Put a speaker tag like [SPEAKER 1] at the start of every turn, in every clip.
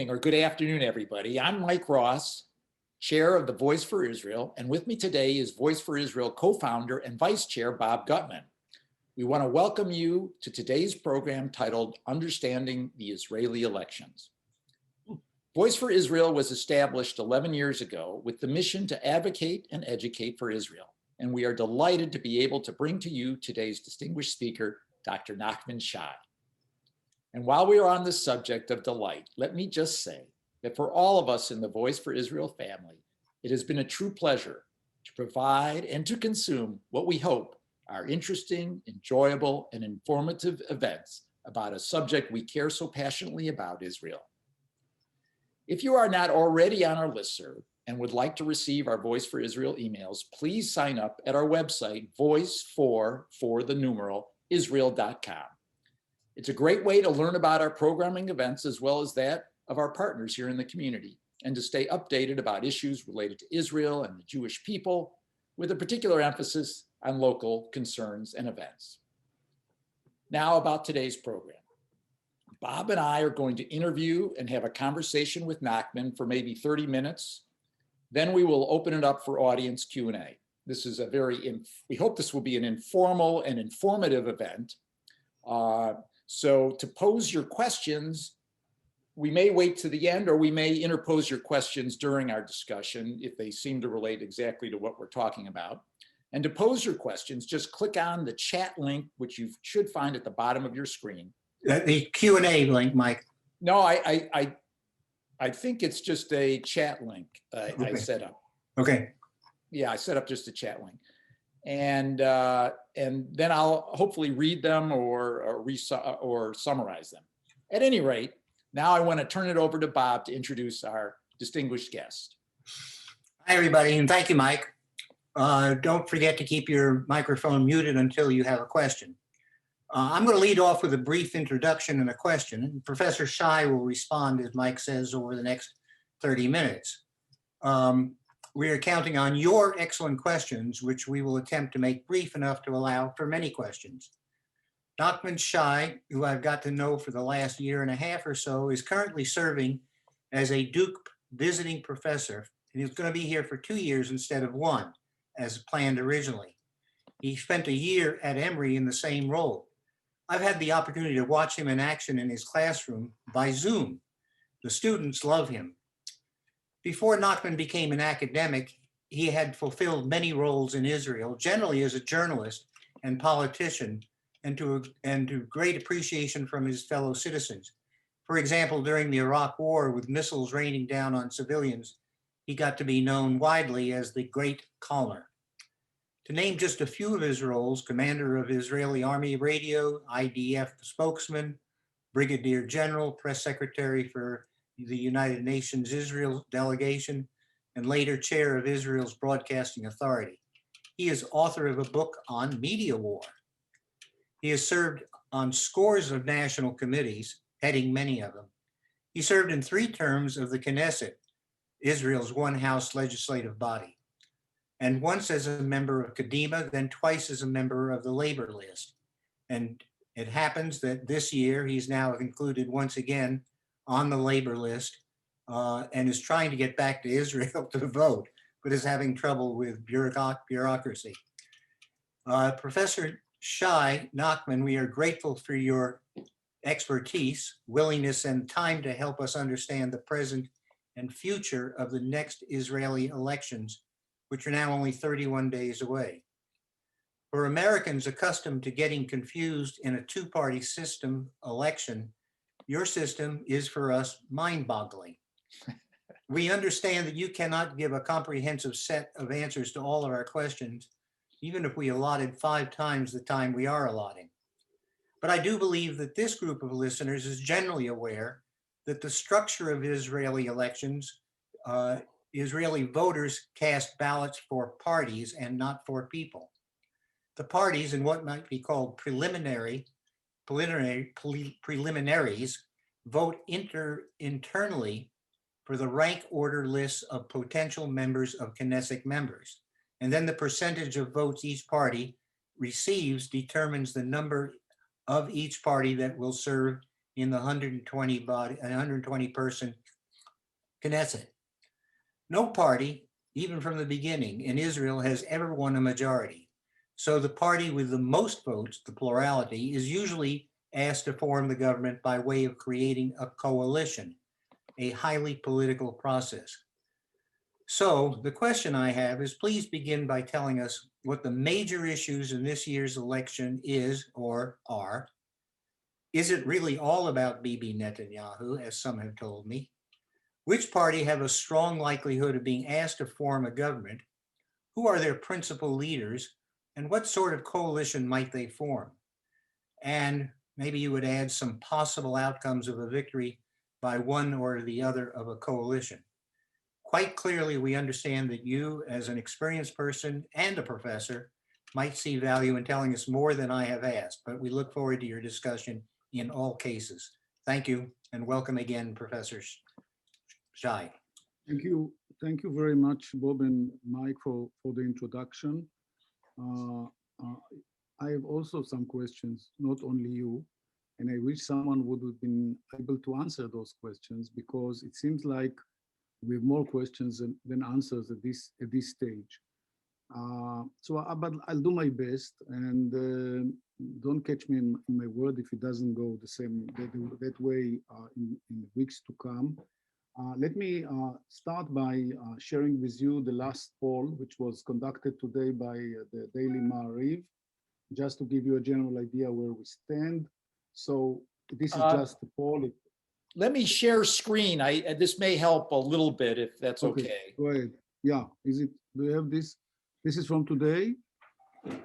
[SPEAKER 1] evening or good afternoon, everybody. I'm Mike Ross, chair of the Voice for Israel, and with me today is Voice for Israel co-founder and vice chair Bob Gutman. We want to welcome you to today's program titled Understanding the Israeli Elections. Voice for Israel was established 11 years ago with the mission to advocate and educate for Israel, and we are delighted to be able to bring to you today's distinguished speaker, Dr. Nachman Shai. And while we are on the subject of delight, let me just say that for all of us in the Voice for Israel family, it has been a true pleasure to provide and to consume what we hope are interesting, enjoyable, and informative events about a subject we care so passionately about, Israel. If you are not already on our listserv and would like to receive our Voice for Israel emails, please sign up at our website, voice4Israel.com. It's a great way to learn about our programming events as well as that of our partners here in the community and to stay updated about issues related to Israel and the Jewish people with a particular emphasis on local concerns and events. Now about today's program. Bob and I are going to interview and have a conversation with Nachman for maybe 30 minutes. Then we will open it up for audience Q&A. This is we hope this will be an informal and informative event. So to pose your questions, we may wait to the end or we may interpose your questions during our discussion if they seem to relate exactly to what we're talking about. And to pose your questions, just click on the chat link, which you should find at the bottom of your screen.
[SPEAKER 2] The Q&A link, Mike.
[SPEAKER 1] No, I think it's just a chat link
[SPEAKER 2] Okay.
[SPEAKER 1] I set up.
[SPEAKER 2] Okay.
[SPEAKER 1] Yeah, I set up just a chat link. And then I'll hopefully read them or summarize them. At any rate, now I want to turn it over to Bob to introduce our distinguished guest.
[SPEAKER 2] Hi, everybody, and thank you, Mike. Don't forget to keep your microphone muted until you have a question. I'm going to lead off with a brief introduction and a question, and Professor Shai will respond, as Mike says, over the next 30 minutes. We are counting on your excellent questions, which we will attempt to make brief enough to allow for many questions. Nachman Shai, who I've got to know for the last year and a half or so, is currently serving as a Duke visiting professor, and he's going to be here for 2 years instead of 1, as planned originally. He spent a year at Emory in the same role. I've had the opportunity to watch him in action in his classroom by Zoom. The students love him. Before Nachman became an academic, he had fulfilled many roles in Israel, generally as a journalist and politician, and to great appreciation from his fellow citizens. For example, during the Iraq War, with missiles raining down on civilians, he got to be known widely as the Great Calmer. To name just a few of his roles: commander of Israeli Army Radio, IDF spokesman, Brigadier General, press secretary for the United Nations Israel delegation, and later chair of Israel's Broadcasting Authority. He is author of a book on media war. He has served on scores of national committees, heading many of them. He served in 3 terms of the Knesset, Israel's one-house legislative body, and once as a member of Kadima, then twice as a member of the labor list. And it happens that this year he's now included once again on the labor list and is trying to get back to Israel to vote, but is having trouble with bureaucracy. Professor Shai Nachman, we are grateful for your expertise, willingness, and time to help us understand the present and future of the next Israeli elections, which are now only 31 days away. For Americans accustomed to getting confused in a 2-party system election, your system is for us mind-boggling. We understand that you cannot give a comprehensive set of answers to all of our questions, even if we allotted 5 times the time we are allotting. But I do believe that this group of listeners is generally aware that the structure of Israeli elections, Israeli voters cast ballots for parties and not for people. The parties, in what might be called preliminaries, vote internally for the rank order lists of potential members of Knesset members. And then the percentage of votes each party receives determines the number of each party that will serve in the 120 person Knesset. No party, even from the beginning, in Israel has ever won a majority. So the party with the most votes, the plurality, is usually asked to form the government by way of creating a coalition, a highly political process. So the question I have is, please begin by telling us what the major issues in this year's election is or are. Is it really all about Bibi Netanyahu, as some have told me? Which party have a strong likelihood of being asked to form a government? Who are their principal leaders? And what sort of coalition might they form? And maybe you would add some possible outcomes of a victory by one or the other of a coalition. Quite clearly, we understand that you, as an experienced person and a professor, might see value in telling us more than I have asked, but we look forward to your discussion in all cases. Thank you, and welcome again, Professor Shai.
[SPEAKER 3] Thank you. Thank you very much, Bob and Mike, for the introduction. I have also some questions, not only you, and I wish someone would have been able to answer those questions, because it seems like we have more questions than answers at this stage. But I'll do my best, and don't catch me in my word if it doesn't go the same that way in weeks to come. Let me start by sharing with you the last poll, which was conducted today by the Daily Ma'ariv, just to give you a general idea where we stand. So this is just a poll.
[SPEAKER 1] Let me share screen. This may help a little bit if that's okay.
[SPEAKER 3] Go ahead. Yeah, do you have this? This is from today.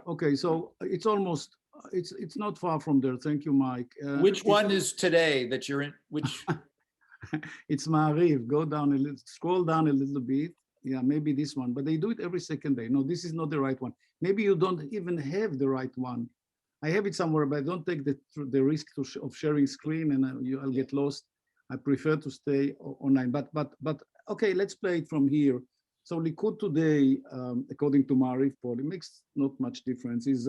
[SPEAKER 3] Okay, so it's almost, it's not far from there. Thank you, Mike.
[SPEAKER 1] Which one is today that you're in? Which?
[SPEAKER 3] It's Ma'ariv. Go down a little, scroll down a little bit. Yeah, maybe this one, but they do it every second day. No, this is not the right one. Maybe you don't even have the right one. I have it somewhere, but I don't take the risk of sharing screen, and I'll get lost. I prefer to stay online, but okay, let's play it from here. So Likud today, according to Ma'ariv poll, it makes not much difference, has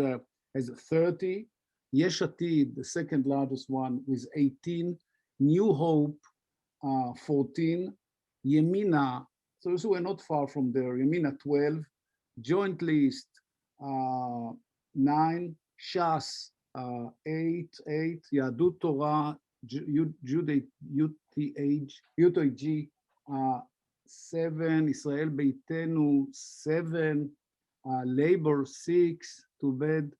[SPEAKER 3] 30, Yesh Atid, the second largest one, with 18, New Hope, 14, Yemina, so we're not far from there, Yemina 12, Joint List 9, Shas 8, Yadut Torah, UTG 7, Israel Beitenu 7, Labor 6, too bad,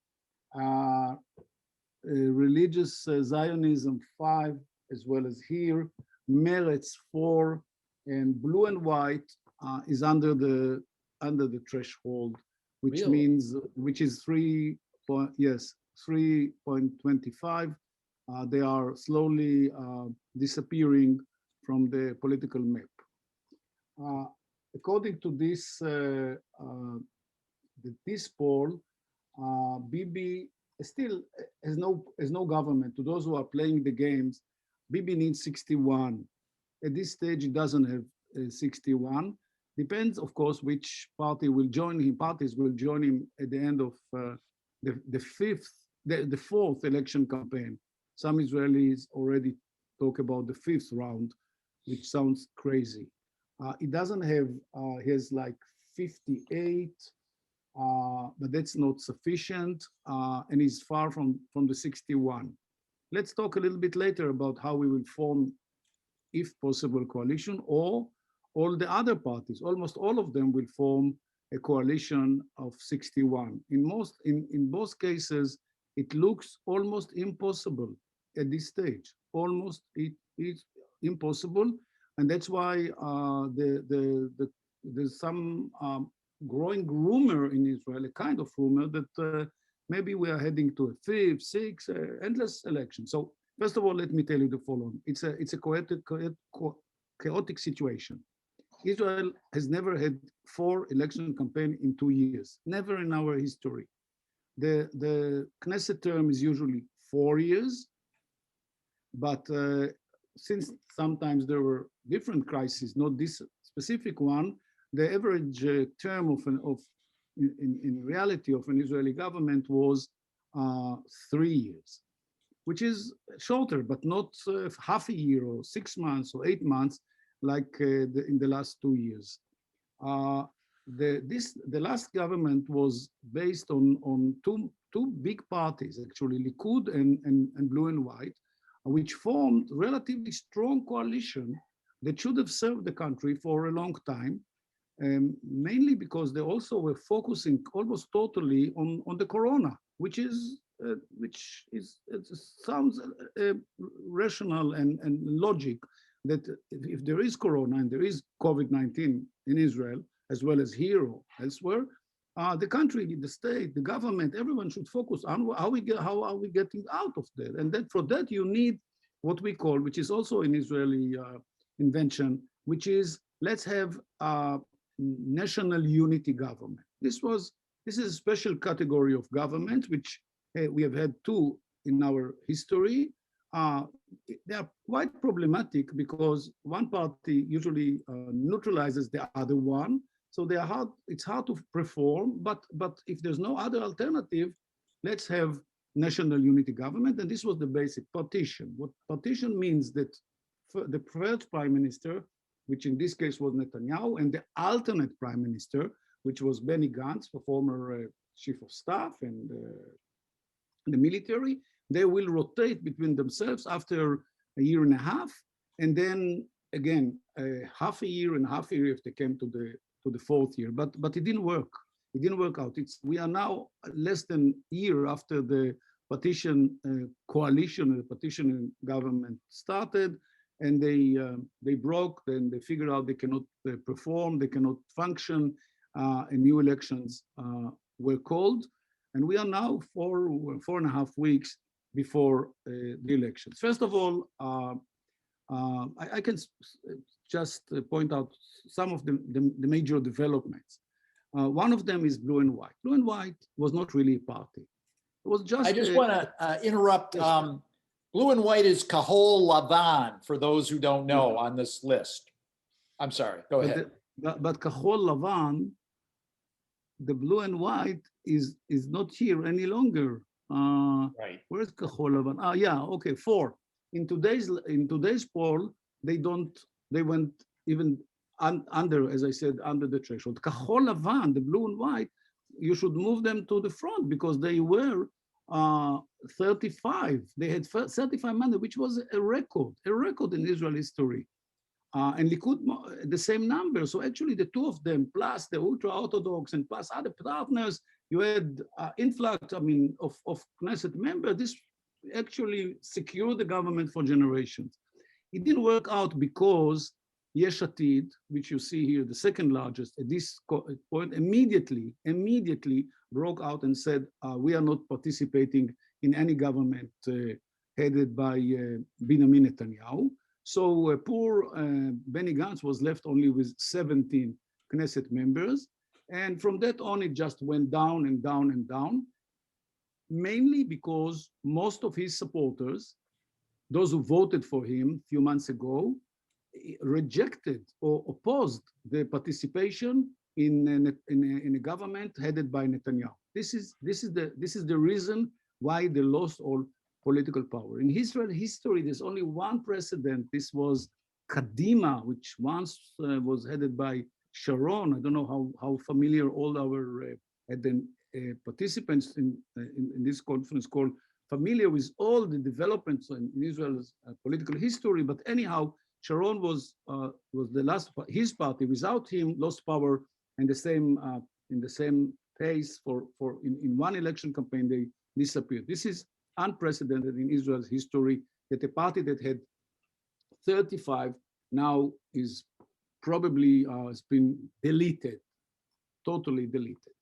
[SPEAKER 3] Religious Zionism 5, as well as here, Meretz 4, and Blue and White is under the threshold, which
[SPEAKER 1] Really?
[SPEAKER 3] means which is 3.25. They are slowly disappearing from the political map. According to this poll, Bibi still has no government. To those who are playing the games, Bibi needs 61. At this stage, he doesn't have 61. Depends, of course, which party will join him. Parties will join him at the end of the fourth election campaign. Some Israelis already talk about the fifth round, which sounds crazy. He doesn't have, he has like 58, but that's not sufficient, and he's far from the 61. Let's talk a little bit later about how we will form, if possible, coalition, or all the other parties, almost all of them will form a coalition of 61. In both cases, it looks almost impossible at this stage. Almost it is impossible, and that's why there's some growing rumor in Israel, a kind of rumor that maybe we are heading to a fifth, sixth, endless election. So first of all, let me tell you the following: it's a chaotic situation. Israel has never had 4 election campaigns in 2 years, never in our history. The Knesset term is usually 4 years, but since sometimes there were different crises, not this specific one, the average term in reality of an Israeli government was 3 years, which is shorter, but not half a year or 6 months or 8 months. like in the last 2 years. The last government was based on two big parties, actually, Likud and Blue and White, which formed relatively strong coalition that should have served the country for a long time, mainly because they also were focusing almost totally on the corona, which sounds rational and logic, that if there is corona and there is COVID-19 in Israel, as well as here or elsewhere, the country, the state, the government, everyone should focus on how are we getting out of that. And that for that you need what we call, which is also an Israeli invention, which is let's have a national unity government. This is a special category of government, which we have had two in our history. They are quite problematic because one party usually neutralizes the other one. So they are hard, it's hard to perform, but if there's no other alternative, let's have national unity government. And this was the basic partition. What partition means that the first prime minister, which in this case was Netanyahu, and the alternate prime minister, which was Benny Gantz, the former chief of staff and the military, they will rotate between themselves after a year and a half, and then again half a year and half a year if they came to the fourth year. But it didn't work. It didn't work out. We are now less than a year after the partition coalition, the partition government started, and they broke. Then they figured out they cannot perform, they cannot function, and new elections were called. And we are now 4.5 weeks before the elections. First of all, I can just point out some of the major developments. One of them is Blue and White. Blue and White was not really a party. It was just.
[SPEAKER 1] I just want to interrupt.
[SPEAKER 3] Yes.
[SPEAKER 1] Blue and White is Kahol Lavan, for those who don't know, on this list. I'm sorry, go ahead.
[SPEAKER 3] But Kahol Lavan, the Blue and White is not here any longer.
[SPEAKER 1] Right.
[SPEAKER 3] Where's Kahol Lavan? Yeah, okay, 4. In today's poll, they went even under, as I said, under the threshold. Kahol Lavan, the Blue and White, you should move them to the front because they were 35. They had 35 mandates, which was a record in Israel history. And Likud, the same number. So actually the two of them, plus the ultra-Orthodox and plus other partners, you had influx, of Knesset members. This actually secured the government for generations. It didn't work out because Yesh Atid, which you see here, the second largest at this point, immediately broke out and said, we are not participating in any government headed by Benjamin Netanyahu. So poor Benny Gantz was left only with 17 Knesset members. And from that on, it just went down and down and down, mainly because most of his supporters, those who voted for him a few months ago, rejected or opposed the participation in a government headed by Netanyahu. This is the reason why they lost all political power. In Israel history, there's only one precedent. This was Kadima, which once was headed by Sharon. I don't know how familiar all our participants in this conference call familiar with all the developments in Israel's political history. But anyhow, Sharon was the last. His party, without him, lost power, and in the same pace in one election campaign they disappeared. This is unprecedented in Israel's history, that a party that had 35 now is probably has been deleted, totally deleted.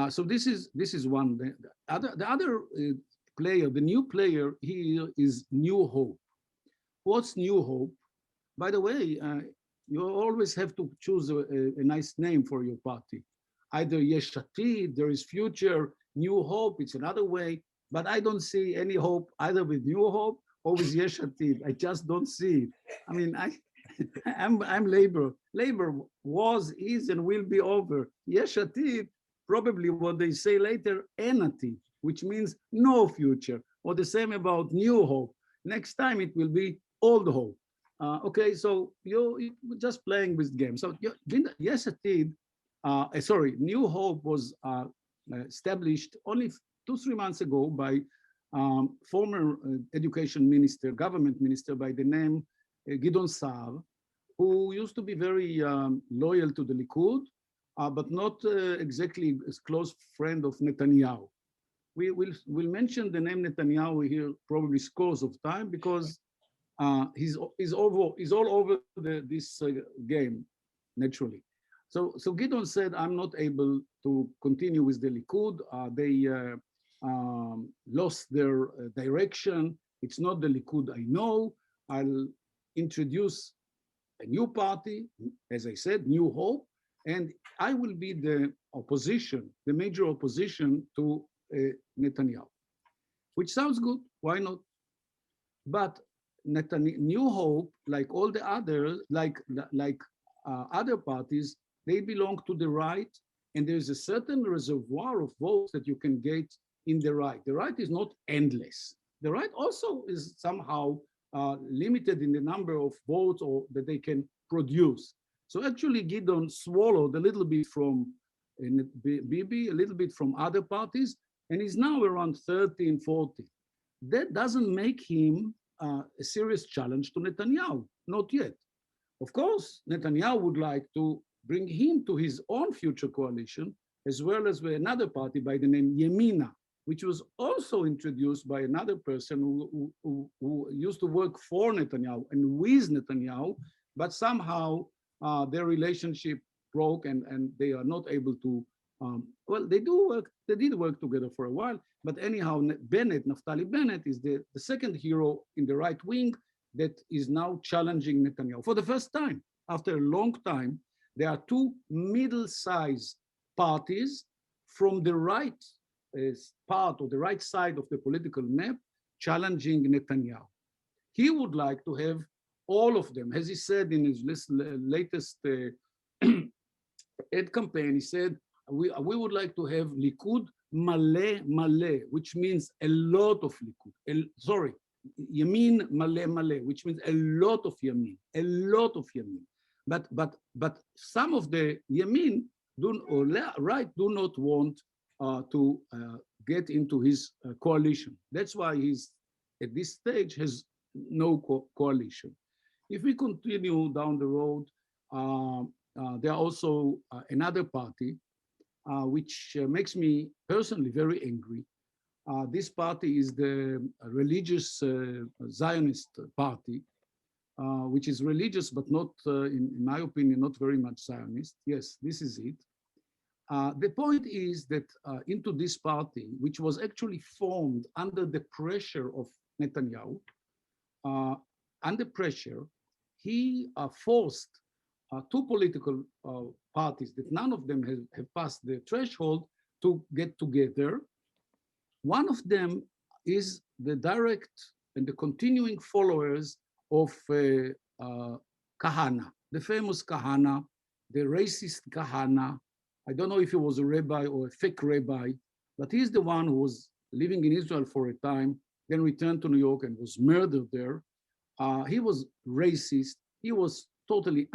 [SPEAKER 3] So this is one. The other player, the new player here is New Hope. What's New Hope? By the way, you always have to choose a nice name for your party. Either Yesh Atid, there is future, New Hope, it's another way. But I don't see any hope either with New Hope or with Yesh Atid. I just don't see it. I mean, I'm Labor. Labor was, is, and will be over. Yesh Atid, probably what they say later, En Atid, which means no future, or the same about New Hope. Next time it will be Old Hope. Okay, so you just playing with games. So yes, it did. Sorry, New Hope was established only 2-3 months ago by former education minister, government minister by the name Gidon Saar, who used to be very loyal to the Likud, but not exactly a close friend of Netanyahu. We'll mention the name Netanyahu here probably scores of time because he's all over this game naturally. So Gideon said, I'm not able to continue with the Likud. They lost their direction. It's not the Likud I know. I'll introduce a new party, as I said, New Hope, and I will be the opposition, the major opposition to Netanyahu, which sounds good. Why not? But New Hope, like all the others, like other parties, they belong to the right, and there's a certain reservoir of votes that you can get in the right. The right is not endless. The right also is somehow limited in the number of votes or that they can produce. So actually, Gideon swallowed a little bit from Bibi, a little bit from other parties, and is now around 13, 14. That doesn't make him a serious challenge to Netanyahu, not yet. Of course, Netanyahu would like to bring him to his own future coalition, as well as with another party by the name Yemina, which was also introduced by another person who used to work for Netanyahu and with Netanyahu, but somehow their relationship broke and they are not able to, well, they did work together for a while, but anyhow, Naftali Bennett is the second hero in the right wing that is now challenging Netanyahu. For the first time, after a long time, there are two middle-sized parties from the right part or the right side of the political map challenging Netanyahu. He would like to have all of them. As he said in his latest ad campaign, he said, we would like to have Likud male male, which means a lot of Likud. Sorry, Yamin male male, which means a lot of Yamin, a lot of Yamin. But some of the Yamin right do not want to get into his coalition. That's why he's at this stage has no coalition. If we continue down the road, there are also another party which makes me personally very angry. This party is the religious Zionist party, which is religious, but not, in my opinion, not very much Zionist. Yes, this is it. The point is that into this party, which was actually formed under the pressure of Netanyahu, under pressure, he forced two political parties that none of them have passed the threshold to get together. One of them is the direct and the continuing followers of Kahana, the famous Kahana, the racist Kahana. I don't know if he was a rabbi or a fake rabbi, but he's the one who was living in Israel for a time, then returned to New York and was murdered there. He was racist. He was totally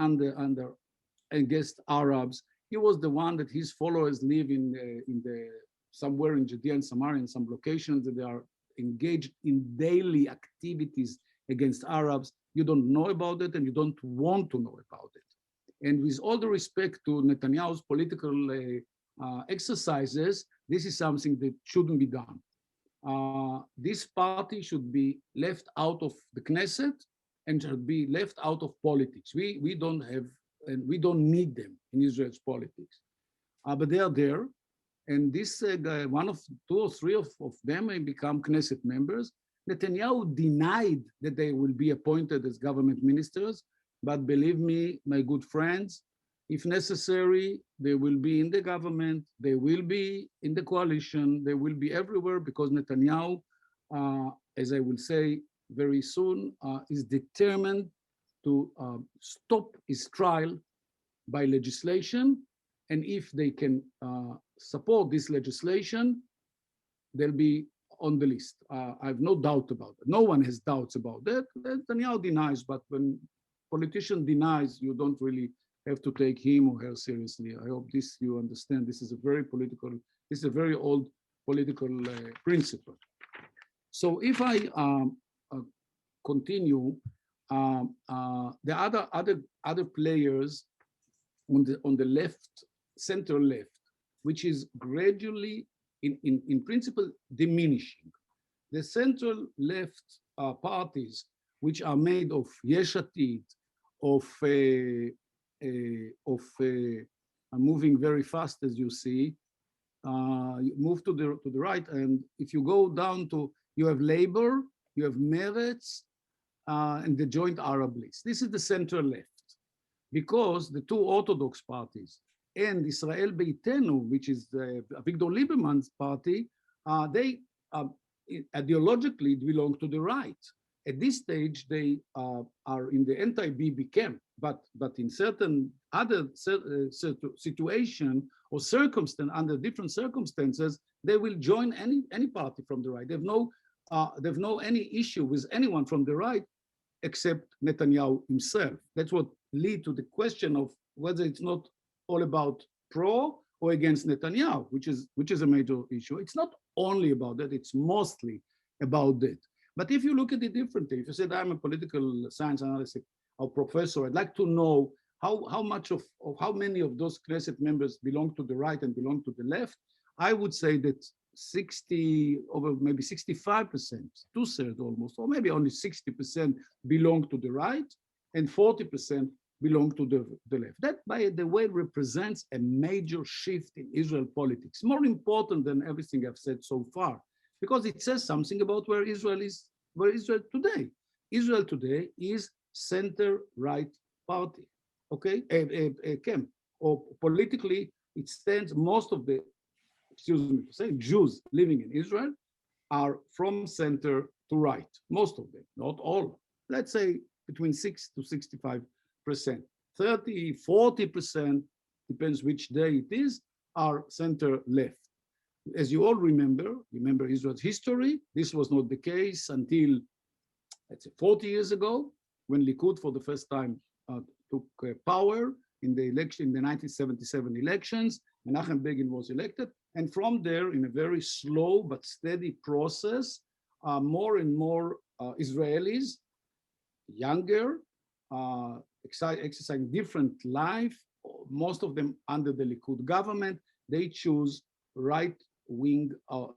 [SPEAKER 3] against Arabs. He was the one that his followers live somewhere in Judea and Samaria, in some locations that they are engaged in daily activities against Arabs. You don't know about it and you don't want to know about it. And with all the respect to Netanyahu's political exercises, this is something that shouldn't be done. This party should be left out of the Knesset and should be left out of politics. We don't have, and we don't need them in Israel's politics. But they are there. And this one of two or three of them may become Knesset members. Netanyahu denied that they will be appointed as government ministers, but believe me, my good friends, if necessary, they will be in the government, they will be in the coalition, they will be everywhere because Netanyahu, as I will say very soon, is determined to stop his trial by legislation. And if they can support this legislation, they'll be on the list. I have no doubt about it. No one has doubts about that. Netanyahu denies, but when politician denies, you don't really have to take him or her seriously. I hope this you understand. This is a very political, this is a very old political principle. So if I continue, the other players on the left, center left, which is gradually, in principle, diminishing. The central left parties, which are made of Yesh Atid, of moving very fast, as you see, move to the right, and if you go down to, you have Labor, you have Meretz, and the Joint Arab List. This is the center left, because the two Orthodox parties and Israel Beitenu, which is Avigdor Lieberman's party, they ideologically belong to the right. At this stage, they are in the anti-Bibi camp, but in certain other situation or circumstance, under different circumstances, they will join any party from the right. They've no any issue with anyone from the right except Netanyahu himself. That's what lead to the question of whether it's not all about pro or against Netanyahu, which is a major issue. It's not only about that, it's mostly about that. But if you look at it differently, if you said I'm a political science analyst or professor, I'd like to know how much of how many of those Knesset members belong to the right and belong to the left. I would say that 60 over maybe 65%, two-thirds almost, or maybe only 60% belong to the right and 40% belong to the left. That, by the way, represents a major shift in Israel politics, more important than everything I've said so far, because it says something about where Israel is, where Israel today. Israel today is center-right party, okay, a camp, or politically it stands, most of the, excuse me for saying, Jews living in Israel are from center to right, most of them, not all. Let's say between 6 to 65%, 30, 40%, depends which day it is, are center left. As you all remember Israel's history, this was not the case until, let's say, 40 years ago, when Likud for the first time took power in the election, in the 1977 elections. Menachem Begin was elected, and from there, in a very slow but steady process, more and more Israelis, younger, exercising different life, most of them under the Likud government, they choose right-wing,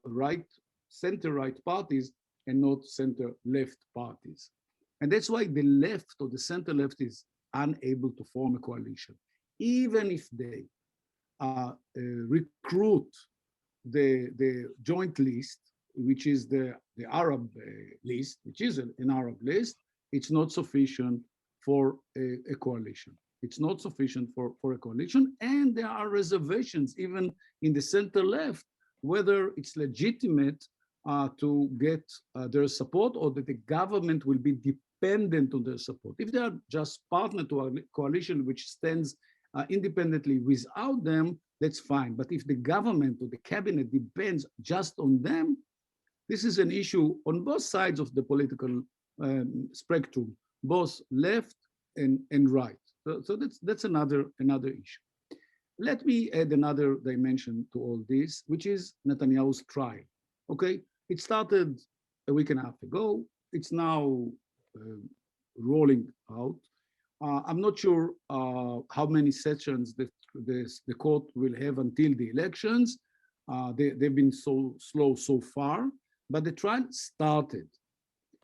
[SPEAKER 3] right, center-right parties and not center-left parties. And that's why the left or the center-left is unable to form a coalition. Even if they recruit the joint list, which is the Arab list, which is an Arab list, it's not sufficient for a coalition. It's not sufficient for a coalition, and there are reservations even in the center left whether it's legitimate to get their support, or that the government will be dependent on their support. If they are just partner to a coalition which stands independently without them, that's fine. But if the government or the cabinet depends just on them, this is an issue on both sides of the political spectrum, both left and right. So that's another issue. Let me add another dimension to all this, which is Netanyahu's trial. Okay, it started a week and a half ago. It's now rolling out. I'm not sure how many sessions the court will have until the elections. They've been so slow so far, but the trial started.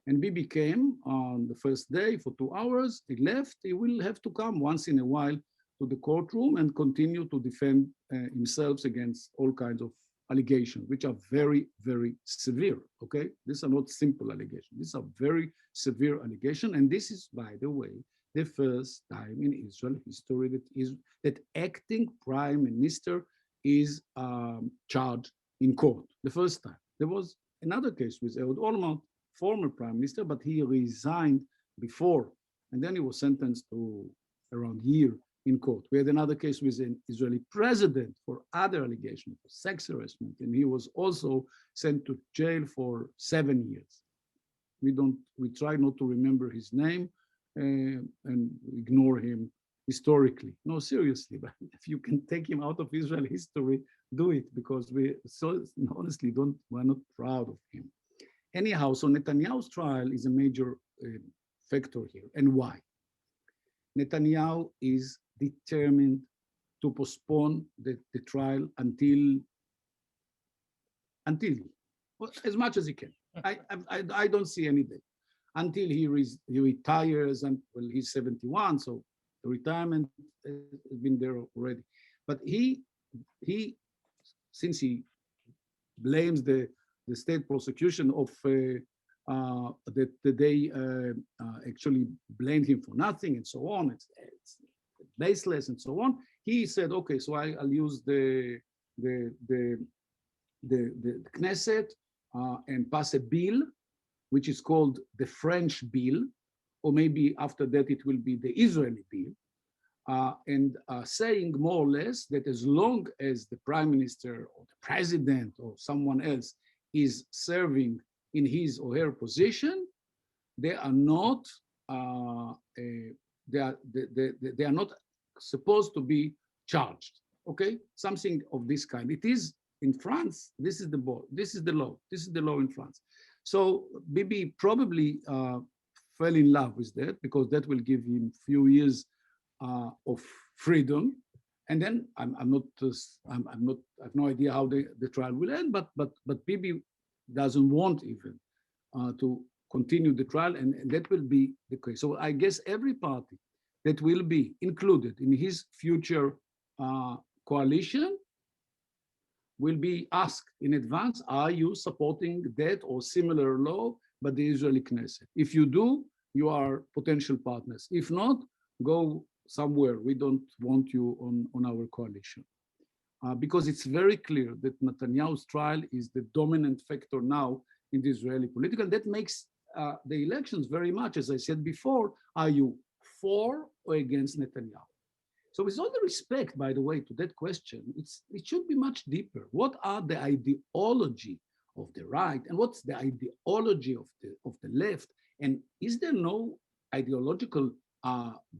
[SPEAKER 3] And Bibi came on the first day for 2 hours. He left. He will have to come once in a while to the courtroom and continue to defend himself against all kinds of allegations, which are very, very severe, okay? These are not simple allegations. These are very severe allegations. And this is, by the way, the first time in Israel history that acting prime minister is charged in court. The first time. There was another case with Ehud Olmert, former prime minister, but he resigned before, and then he was sentenced to around a year in court. We had another case with an Israeli president for other allegations, sex harassment, and he was also sent to jail for 7 years. We try not to remember his name, and ignore him historically. No, seriously, but if you can take him out of Israel history, do it, because we so honestly we're not proud of him. Anyhow, so Netanyahu's trial is a major factor here. And why? Netanyahu is determined to postpone the trial until well, as much as he can. I don't see any day until he retires, and well, he's 71, so the retirement has been there already. But he since he blames the state prosecution of that they actually blamed him for nothing and so on, it's baseless and so on. He said, okay, so I'll use the Knesset and pass a bill, which is called the French bill, or maybe after that it will be the Israeli bill, and saying more or less that as long as the prime minister or the president or someone else is serving in his or her position, they are not they are not supposed to be charged. Okay, something of this kind. It is in France. This is the law. This is the law. This is the law in France. So Bibi probably fell in love with that, because that will give him a few years of freedom. And then I have no idea how the trial will end, but Bibi doesn't want even to continue the trial, and that will be the case. So I guess every party that will be included in his future coalition will be asked in advance, are you supporting that or similar law by the Israeli Knesset? If you do, you are potential partners. If not, go somewhere. We don't want you on our coalition. Because it's very clear that Netanyahu's trial is the dominant factor now in the Israeli political. That makes the elections very much, as I said before, are you for or against Netanyahu? So with all the respect, by the way, to that question, it should be much deeper. What are the ideology of the right, and what's the ideology of the left? And is there no ideological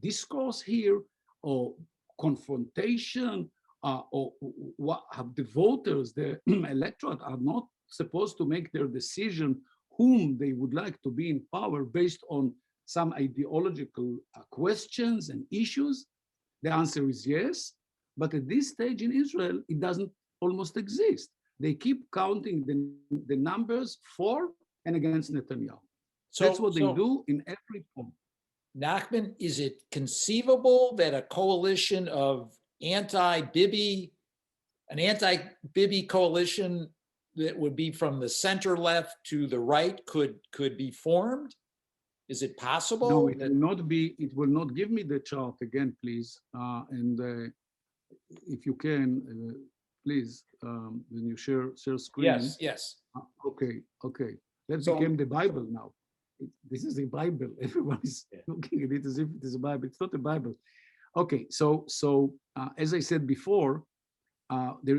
[SPEAKER 3] discourse here, or confrontation, or what have the voters, the electorate, are not supposed to make their decision whom they would like to be in power based on some ideological questions and issues? The answer is yes, but at this stage in Israel, it doesn't almost exist. They keep counting the numbers for and against Netanyahu. So that's what they do in every form.
[SPEAKER 1] Nachman, is it conceivable that a coalition of anti-Bibi coalition that would be from the center left to the right could be formed? Is it possible?
[SPEAKER 3] No, it will not be. It will not. Give me the chart again, please. And if you can, please, when you share screen.
[SPEAKER 1] Yes, yes.
[SPEAKER 3] Okay. That became the Bible now. This is a Bible. Everyone is looking at it as if it is a Bible. It's not a Bible. Okay, so as I said before, there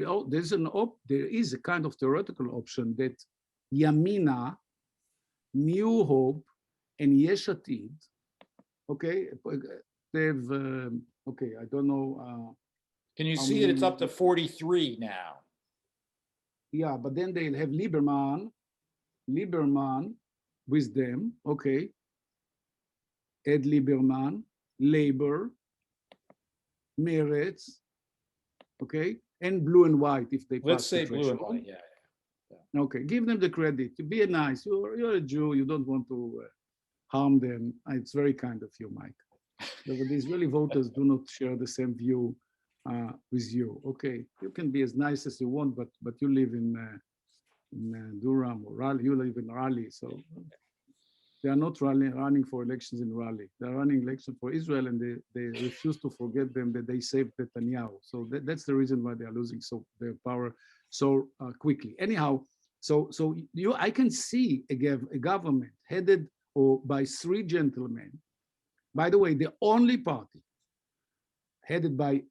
[SPEAKER 3] is a kind of theoretical option that Yamina, New Hope, and Yesh Atid, okay, they've, okay, I don't know.
[SPEAKER 1] Can you see it? It's up to 43 now.
[SPEAKER 3] Yeah, but then they'll have Lieberman with them, okay. Ed Lieberman, Labor, Meretz, okay, and blue and white if they pass.
[SPEAKER 1] Let's say blue and white, yeah.
[SPEAKER 3] Okay, give them the credit. Be nice. You're a Jew. You don't want to harm them. It's very kind of you, Mike. But the Israeli voters do not share the same view with you. Okay, you can be as nice as you want, but you live in Durham or Raleigh. You live in Raleigh, so they are not running for elections in Raleigh. They are running election for Israel, and they refuse to forget them that they saved Netanyahu. So that's the reason why they are losing their power so quickly. Anyhow, so I can see a government headed by three gentlemen. By the way, the only party headed by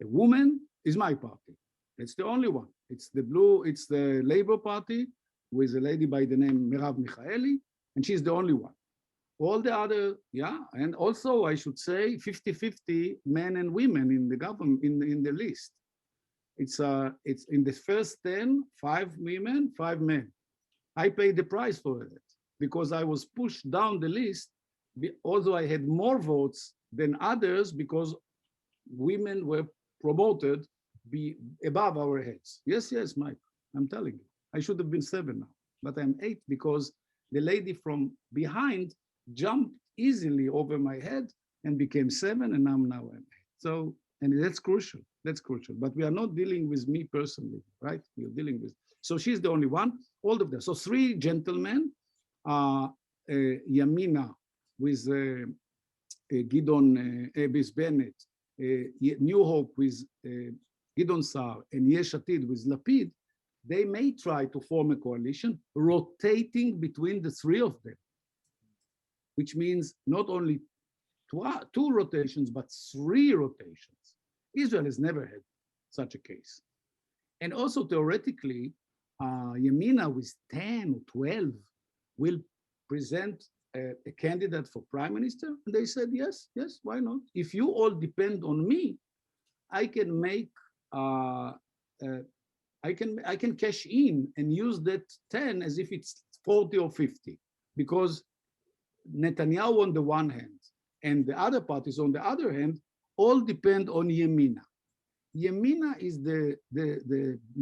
[SPEAKER 3] a woman is my party. It's the only one. It's the Labour Party with a lady by the name Merav Michaeli, and she's the only one. All the other, yeah, and also I should say 50-50 men and women in the government, in the list. It's in the first 10, 5 women, 5 men. I paid the price for it because I was pushed down the list, although I had more votes than others because women were promoted above our heads. Yes, yes, Mike, I'm telling you. I should have been 7 now, but I'm 8 because the lady from behind jumped easily over my head and became 7, and I'm now 8. So, and that's crucial. That's crucial. But we are not dealing with me personally, right? We are dealing with. So she's the only one. All of them. So 3 gentlemen. Yamina with Gidon with Bennett, New Hope with Gidon Saar, and Yesh Atid with Lapid. They may try to form a coalition, rotating between the 3 of them, which means not only 2 rotations, but 3 rotations. Israel has never had such a case. And also theoretically, Yamina with 10 or 12 will present a candidate for prime minister. And they said, yes, yes, why not? If you all depend on me, I can make, I can cash in and use that 10 as if it's 40 or 50, because Netanyahu on the one hand and the other parties on the other hand all depend on Yamina. Yamina is the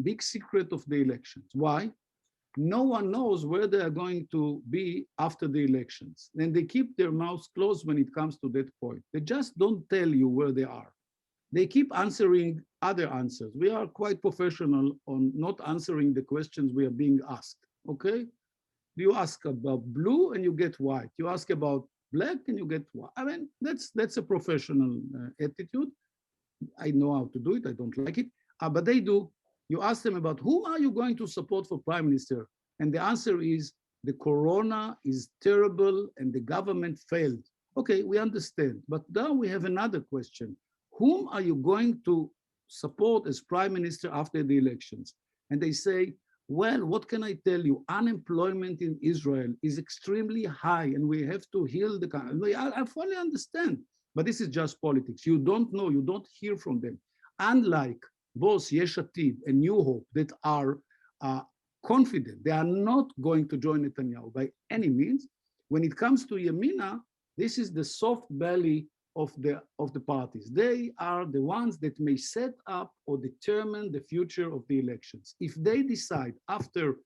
[SPEAKER 3] big secret of the elections. Why? No one knows where they are going to be after the elections. And they keep their mouths closed when it comes to that point. They just don't tell you where they are. They keep answering other answers. We are quite professional on not answering the questions we are being asked, okay? You ask about blue and you get white. You ask about black and you get white. I mean, that's a professional attitude. I know how to do it, I don't like it, but they do. You ask them about whom are you going to support for prime minister? And the answer is the corona is terrible and the government failed. Okay, we understand, but now we have another question. Whom are you going to support as prime minister after the elections? And they say, well, what can I tell you? Unemployment in Israel is extremely high and we have to heal the country. I fully understand, but this is just politics. You don't know, you don't hear from them. Unlike both Yesh Atid and New Hope that are confident, they are not going to join Netanyahu by any means. When it comes to Yamina, this is the soft belly of the parties. They are the ones that may set up or determine the future of the elections. If they decide after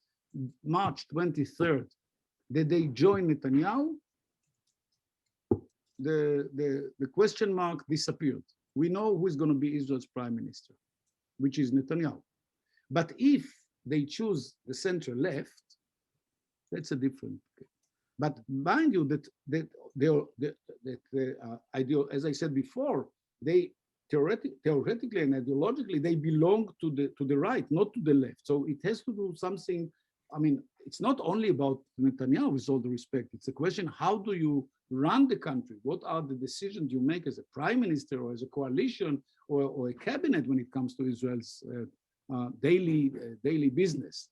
[SPEAKER 3] March 23rd that they join Netanyahu, the question mark disappeared. We know who is going to be Israel's prime minister, which is Netanyahu. But if they choose the center left, that's a different case. But mind you that as I said before, they theoretically and ideologically, they belong to the right, not to the left. So it has to do something. I mean, it's not only about Netanyahu, with all the respect. It's a question, how do you run the country? What are the decisions you make as a prime minister or as a coalition or a cabinet when it comes to Israel's daily business?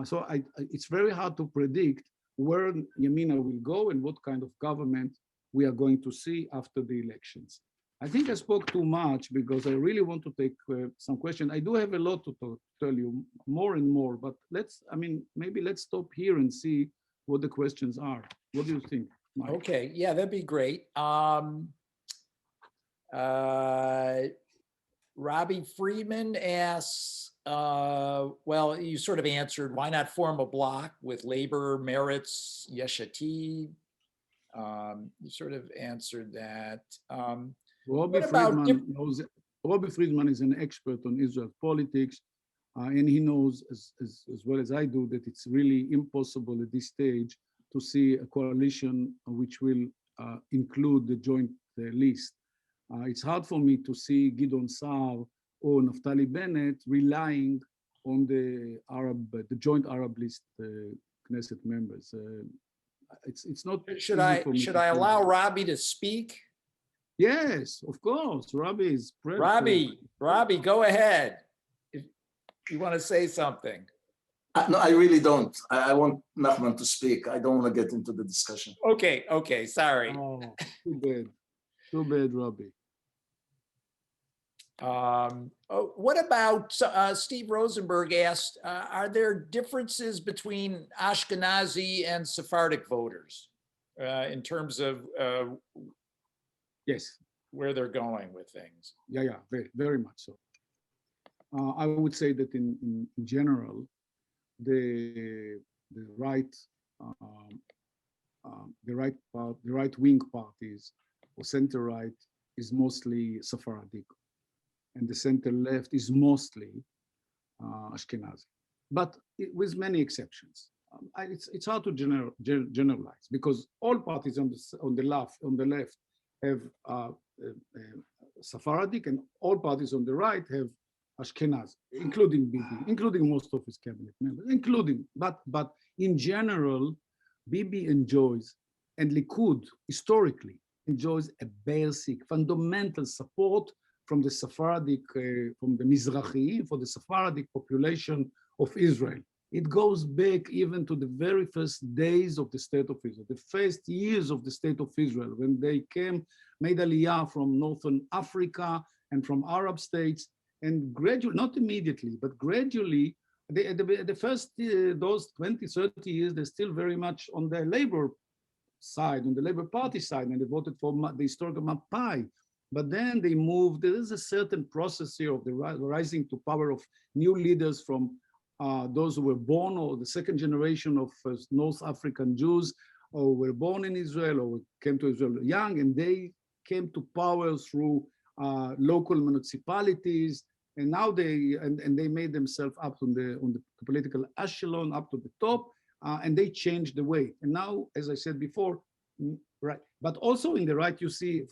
[SPEAKER 3] So it's very hard to predict where Yamina will go and what kind of government we are going to see after the elections. I think I spoke too much because I really want to take some questions. I do have a lot to tell you, more and more, but maybe let's stop here and see what the questions are. What do you think, Mike?
[SPEAKER 1] Okay, yeah, that'd be great. Robbie Friedman asks, well, you sort of answered, why not form a bloc with Labor, Meretz, Yesh Atid? You sort of answered that.
[SPEAKER 3] Robbie Friedman is an expert on Israel politics, and he knows as well as I do that it's really impossible at this stage to see a coalition which will include the joint list. It's hard for me to see Gidon Saar or Naftali Bennett relying on the joint Arab list Knesset members. It's not.
[SPEAKER 1] Should I allow Robbie to speak?
[SPEAKER 3] Yes, of course. Robbie is
[SPEAKER 1] Robbie, go ahead if you want to say something.
[SPEAKER 4] No, I really don't. I want Nachman to speak. I don't want to get into the discussion.
[SPEAKER 1] Okay, sorry.
[SPEAKER 3] Oh, too bad, Robbie.
[SPEAKER 1] What about Steve Rosenberg asked, are there differences between Ashkenazi and Sephardic voters in terms of
[SPEAKER 3] Yes,
[SPEAKER 1] where they're going with things?
[SPEAKER 3] yeah, very, very much so. I would say that in general, the right wing parties or center right is mostly Sephardic, and the center left is mostly Ashkenazi, but with many exceptions. It's hard to generalize because all parties on the left have Sephardic, and all parties on the right have Ashkenazi, including Bibi, including most of his cabinet members, but in general, Bibi enjoys, and Likud historically enjoys a basic, fundamental support from the Sephardic, from the Mizrahi, for the Sephardic population of Israel. It goes back even to the very first days of the state of Israel, the first years of the state of Israel, when they made Aliyah from Northern Africa and from Arab states, and gradually, not immediately, but gradually, the first, those 20, 30 years, they're still very much on the labor side, on the Labor Party side, and they voted for the historical Mapai. But then they moved, there is a certain process here of the rising to power of new leaders from those who were born, or the second generation of North African Jews, or were born in Israel, or came to Israel young, and they came to power through local municipalities, and now they made themselves up on the political echelon, up to the top, and they changed the way. And now, as I said before, right, but also in the right, you see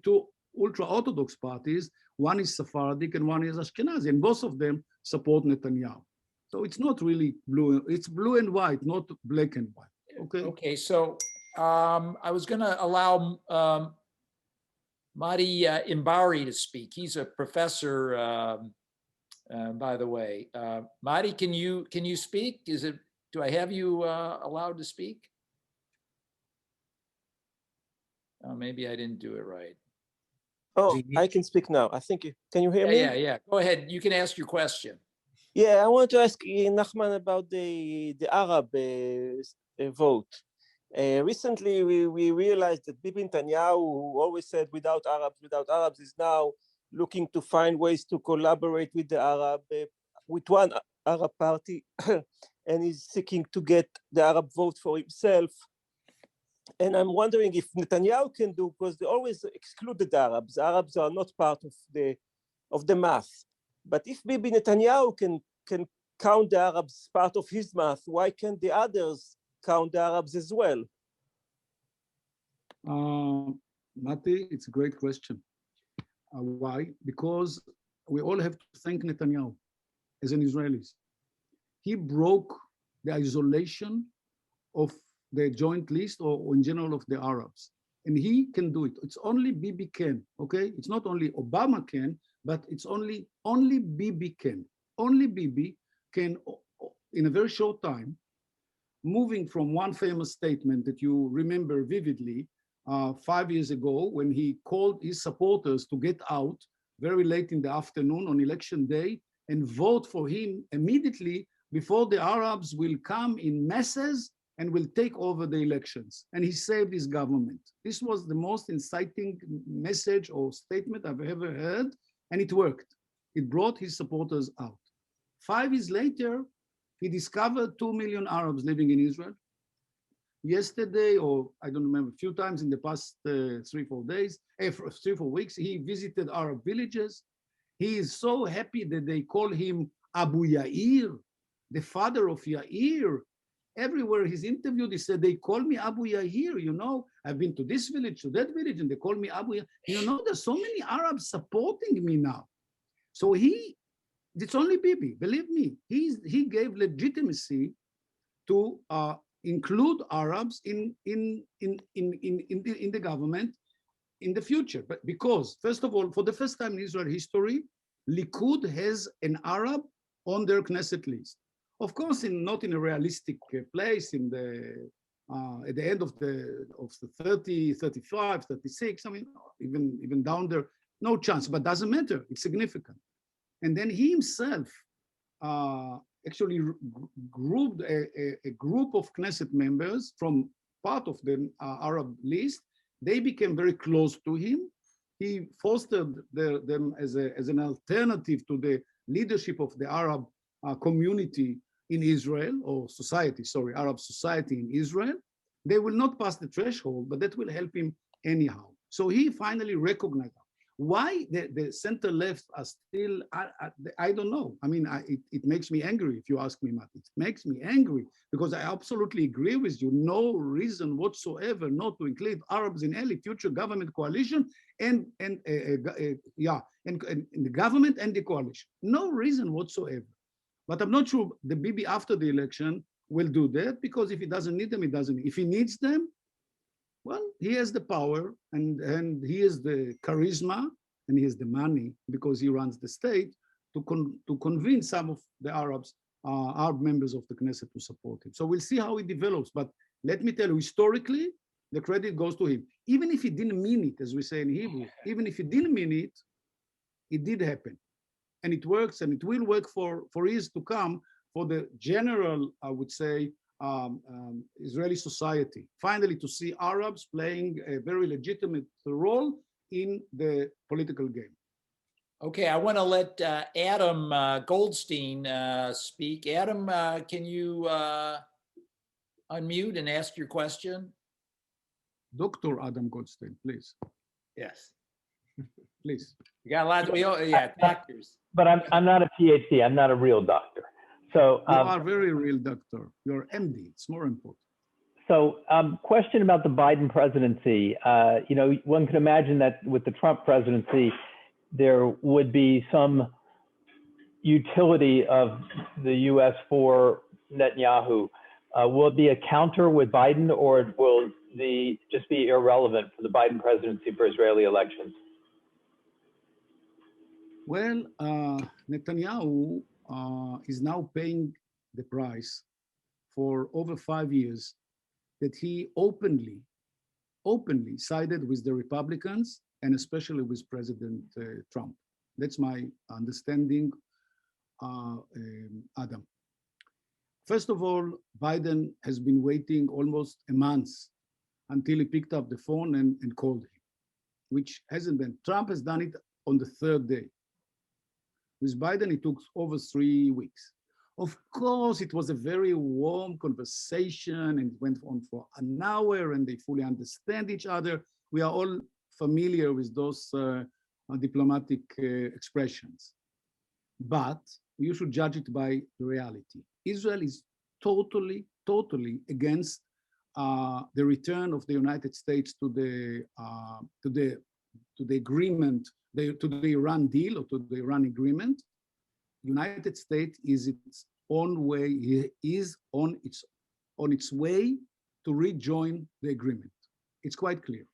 [SPEAKER 3] two ultra-Orthodox parties. One is Sephardic and one is Ashkenazi, and both of them support Netanyahu. So it's not really blue; it's blue and white, not black and white. Okay.
[SPEAKER 1] Okay. So I was going to allow Madi Imbari to speak. He's a professor, by the way. Madi, can you speak? Do I have you allowed to speak? Oh, maybe I didn't do it right.
[SPEAKER 5] Oh, I can speak now. I think can you hear me?
[SPEAKER 1] Yeah. Go ahead. You can ask your question.
[SPEAKER 5] Yeah, I want to ask Nachman about the Arab vote. Recently, we realized that Bibi Netanyahu, who always said without Arabs, is now looking to find ways to collaborate with the with one Arab party, and is seeking to get the Arab vote for himself. And I'm wondering if Netanyahu can do, because they always excluded the Arabs. Arabs are not part of the math. But if Bibi Netanyahu can count the Arabs part of his math, why can't the others count the Arabs as well?
[SPEAKER 3] Mati, it's a great question. Why? Because we all have to thank Netanyahu as an Israelis. He broke the isolation of the joint list, or in general of the Arabs. And he can do it. It's only Bibi can, okay? It's not only Obama can, but it's only Bibi can. Only Bibi can, in a very short time, moving from one famous statement that you remember vividly 5 years ago, when he called his supporters to get out very late in the afternoon on election day and vote for him immediately before the Arabs will come in masses and will take over the elections. And he saved his government. This was the most inciting message or statement I've ever heard, and it worked. It brought his supporters out. 5 years later, he discovered 2 million Arabs living in Israel. Yesterday, or I don't remember, a few times in the past 3-4 days, 3-4 weeks, he visited Arab villages. He is so happy that they call him Abu Yair, the father of Yair. Everywhere he's interviewed, he said, they call me Abu Yair, you know, I've been to this village, to that village, and they call me Abu Yair. You know, there's so many Arabs supporting me now. So it's only Bibi, believe me. He gave legitimacy to include Arabs in the government in the future. But because, first of all, for the first time in Israel history, Likud has an Arab on their Knesset list. Of course, not in a realistic place at the end of the 30, 35, 36. I mean, even down there, no chance. But doesn't matter. It's significant. And then he himself actually grouped a group of Knesset members from part of the Arab list. They became very close to him. He fostered them as an alternative to the leadership of the Arab community in Israel, or society, sorry, Arab society in Israel. They will not pass the threshold, but that will help him anyhow. So he finally recognized that. Why the center left are still, I don't know. I mean, it makes me angry if you ask me, Matt. It makes me angry because I absolutely agree with you. No reason whatsoever not to include Arabs in any future government coalition and the government and the coalition. No reason whatsoever. But I'm not sure the Bibi after the election will do that, because if he doesn't need them, he doesn't. If he needs them, well, he has the power and he has the charisma and he has the money, because he runs the state, to convince some of the Arab members of the Knesset to support him. So we'll see how it develops. But let me tell you, historically, the credit goes to him. Even if he didn't mean it, as we say in Hebrew, even if he didn't mean it, it did happen. And it works, and it will work for years to come for the general, I would say, Israeli society, finally to see Arabs playing a very legitimate role in the political game.
[SPEAKER 1] Okay, I want to let Adam Goldstein speak. Adam, can you unmute and ask your question?
[SPEAKER 3] Dr. Adam Goldstein, please.
[SPEAKER 1] Yes.
[SPEAKER 3] Please.
[SPEAKER 1] You got a lot, doctors.
[SPEAKER 6] But I'm not a PhD, I'm not a real doctor. So
[SPEAKER 3] you are a very real doctor. You're MD, it's more important.
[SPEAKER 6] So question about the Biden presidency. One can imagine that with the Trump presidency, there would be some utility of the US for Netanyahu. Will it be a counter with Biden, or will just be irrelevant for the Biden presidency for Israeli elections?
[SPEAKER 3] Well, Netanyahu is now paying the price for over 5 years that he openly sided with the Republicans, and especially with President Trump. That's my understanding, Adam. First of all, Biden has been waiting almost a month until he picked up the phone and called him, which hasn't been. Trump has done it on the third day. With Biden, it took over 3 weeks. Of course, it was a very warm conversation and it went on for an hour and they fully understand each other. We are all familiar with those diplomatic expressions. But you should judge it by the reality. Israel is totally against the return of the United States to the agreement, to the Iran deal, or to the Iran agreement. United States is its own way, is on its way to rejoin the agreement. It's quite clear.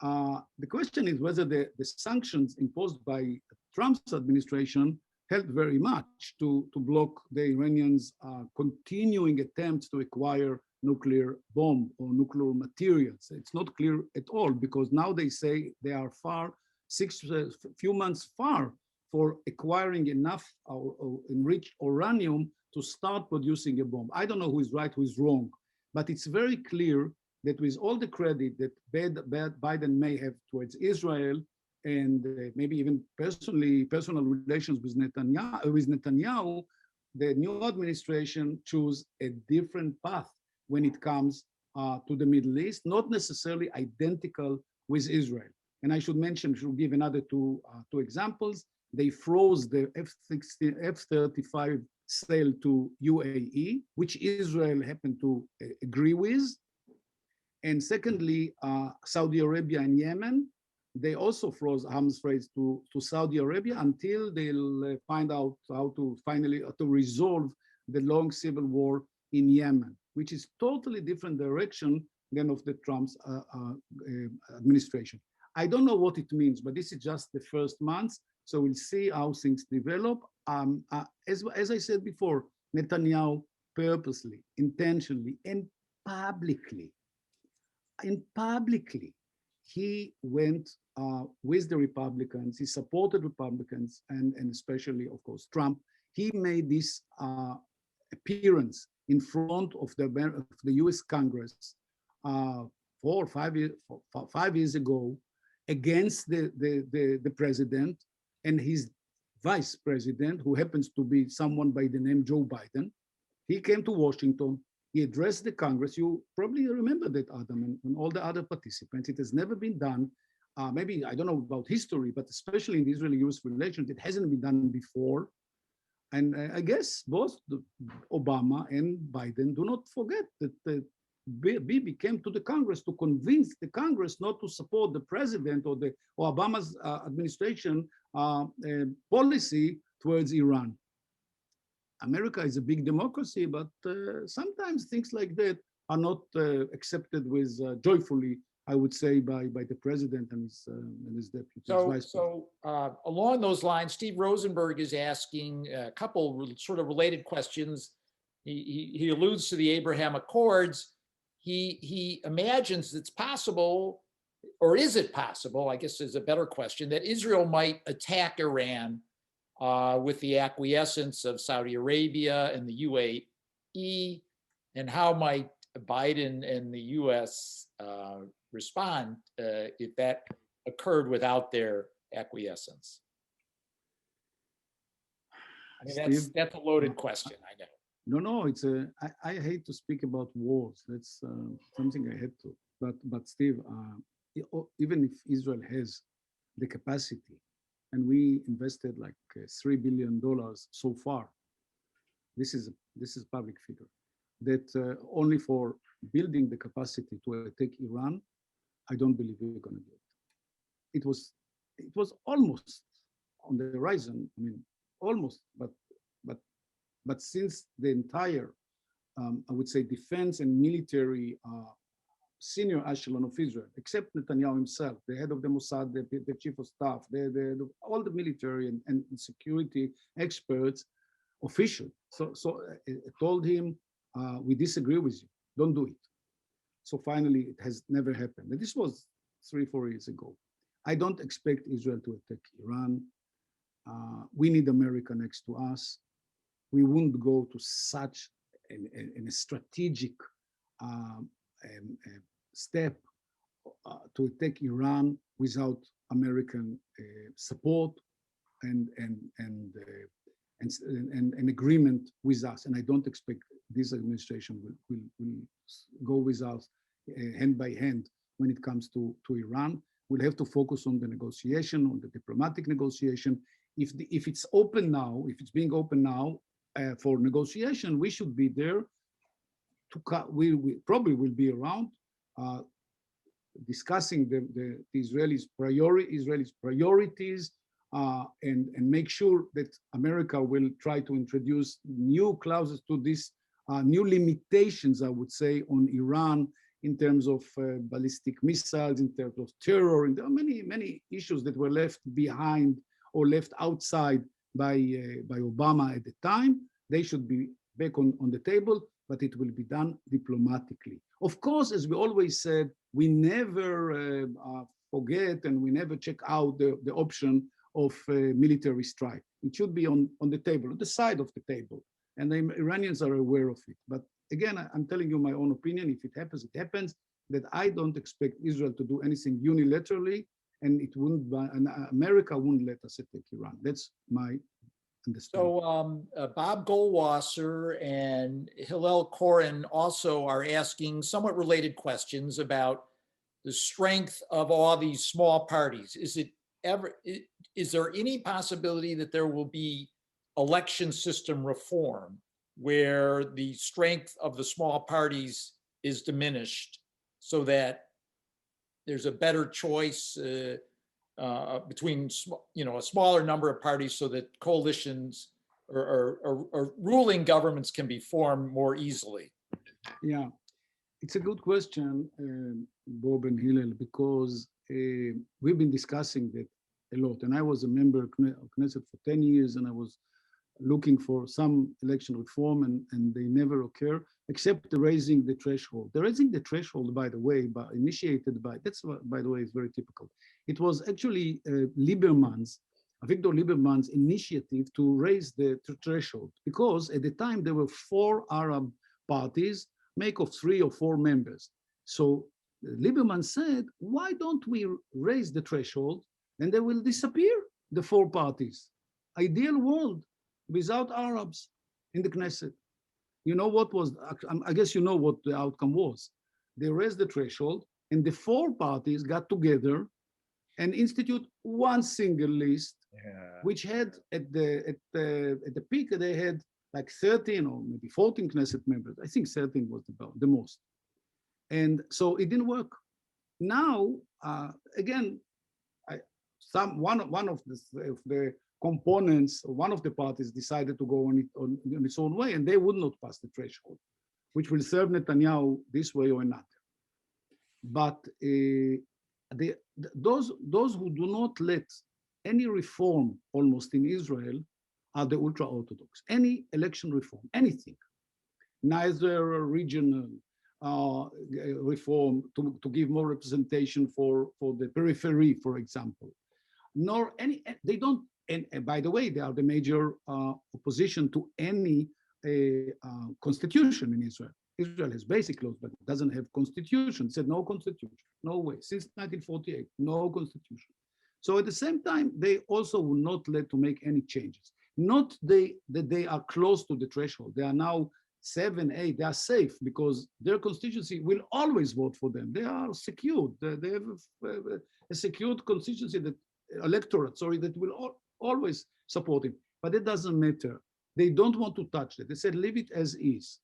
[SPEAKER 3] The question is whether the sanctions imposed by Trump's administration helped very much to block the Iranians' continuing attempts to acquire nuclear bomb or nuclear materials. It's not clear at all, because now they say they are few months far for acquiring enough enriched uranium to start producing a bomb. I don't know who is right, who is wrong, but it's very clear that with all the credit that Biden may have towards Israel, and maybe even personal relations with Netanyahu, the new administration chose a different path when it comes to the Middle East, not necessarily identical with Israel. And I should give another two examples. They froze the F-35 sale to UAE, which Israel happened to agree with. And secondly, Saudi Arabia and Yemen, they also froze arms trade to Saudi Arabia until they'll find out how to finally resolve the long civil war in Yemen, which is totally different direction than of the Trump's administration. I don't know what it means, but this is just the first month. So we'll see how things develop. as I said before, Netanyahu purposely, intentionally, and publicly, he went with the Republicans. He supported Republicans, and especially, of course, Trump. He made this appearance in front of the U.S. Congress 4 or 5 years ago against the president and his vice president, who happens to be someone by the name Joe Biden. He came to Washington. He addressed the Congress. You probably remember that, Adam, and all the other participants. It has never been done. Maybe, I don't know about history, but especially in the Israeli-US relations, it hasn't been done before. And I guess both Obama and Biden do not forget that Bibi came to the Congress to convince the Congress not to support the president or Obama's administration policy towards Iran. America is a big democracy, but sometimes things like that are not accepted with joyfully, I would say, by the president and his deputy.
[SPEAKER 1] So along those lines, Steve Rosenberg is asking a couple sort of related questions. He alludes to the Abraham Accords. He imagines it's possible, or is it possible, I guess is a better question, that Israel might attack Iran with the acquiescence of Saudi Arabia and the UAE, and how might Biden and the US respond if that occurred without their acquiescence? I mean, that's a loaded question, I know.
[SPEAKER 3] No, it's I hate to speak about wars. That's something I had to. But Steve, even if Israel has the capacity, and we invested like $3 billion so far, this is public figure, that only for building the capacity to attack Iran, I don't believe we're going to do it. It was almost on the horizon. I mean, almost, but since the entire, I would say, defense and military senior echelon of Israel, except Netanyahu himself, the head of the Mossad, the chief of staff, all the military and security experts, official. So I told him, we disagree with you. Don't do it. So finally, it has never happened. And this was 3-4 years ago. I don't expect Israel to attack Iran. We need America next to us. We wouldn't go to such a strategic step to attack Iran without American support and agreement with us. And I don't expect this administration will go with us hand by hand when it comes to Iran. We'll have to focus on the negotiation, on the diplomatic negotiation. If it's open now, if it's being open now for negotiation, we should be there. We probably will be around discussing the Israelis' priorities and make sure that America will try to introduce new clauses to this, new limitations, I would say, on Iran in terms of ballistic missiles, in terms of terror, and there are many issues that were left behind or left outside by Obama at the time. They should be back on the table, but it will be done diplomatically. Of course, as we always said, we never forget and we never check out the option of military strike. It should be on the table, on the side of the table. And the Iranians are aware of it. But again, I'm telling you my own opinion. If it happens, it happens. That I don't expect Israel to do anything unilaterally, and it wouldn't. And America wouldn't let us attack Iran. That's my understanding.
[SPEAKER 1] So Bob Goldwasser and Hillel Koren also are asking somewhat related questions about the strength of all these small parties. Is there any possibility that there will be election system reform where the strength of the small parties is diminished so that there's a better choice between a smaller number of parties so that coalitions or ruling governments can be formed more easily?
[SPEAKER 3] Yeah, it's a good question, Bob and Hillel, because we've been discussing that a lot. And I was a member of Knesset for 10 years, and I was looking for some election reform, and they never occur, except raising the threshold. The raising the threshold, by the way, initiated by, that's what, by the way, is very typical. It was actually Victor Lieberman's initiative to raise the threshold, because at the time there were 4 Arab parties, make of 3 or 4 members. So Lieberman said, why don't we raise the threshold and they will disappear, the 4 parties. Ideal world without Arabs in the Knesset. You know what was, I guess you know what the outcome was. They raised the threshold and the 4 parties got together and institute one single list, which had at the peak, they had like 13 or maybe 14 Knesset members. I think 13 was the most. And so it didn't work. Now, again, one of the components, one of the parties decided to go on its own way, and they would not pass the threshold, which will serve Netanyahu this way or another. But those who do not let any reform almost in Israel are the ultra-Orthodox. Any election reform, anything, neither regional reform to give more representation for the periphery, for example, nor any, they don't, and by the way, they are the major opposition to any constitution in Israel. Israel has basic laws, but doesn't have constitution. It said no constitution, no way. Since 1948, no constitution. So at the same time, they also will not let to make any changes. Not that they are close to the threshold. They are now 7, 8, they are safe because their constituency will always vote for them. They are secured. They have a secured constituency, that electorate, sorry, that will always support him. But it doesn't matter. They don't want to touch it. They said, leave it as is.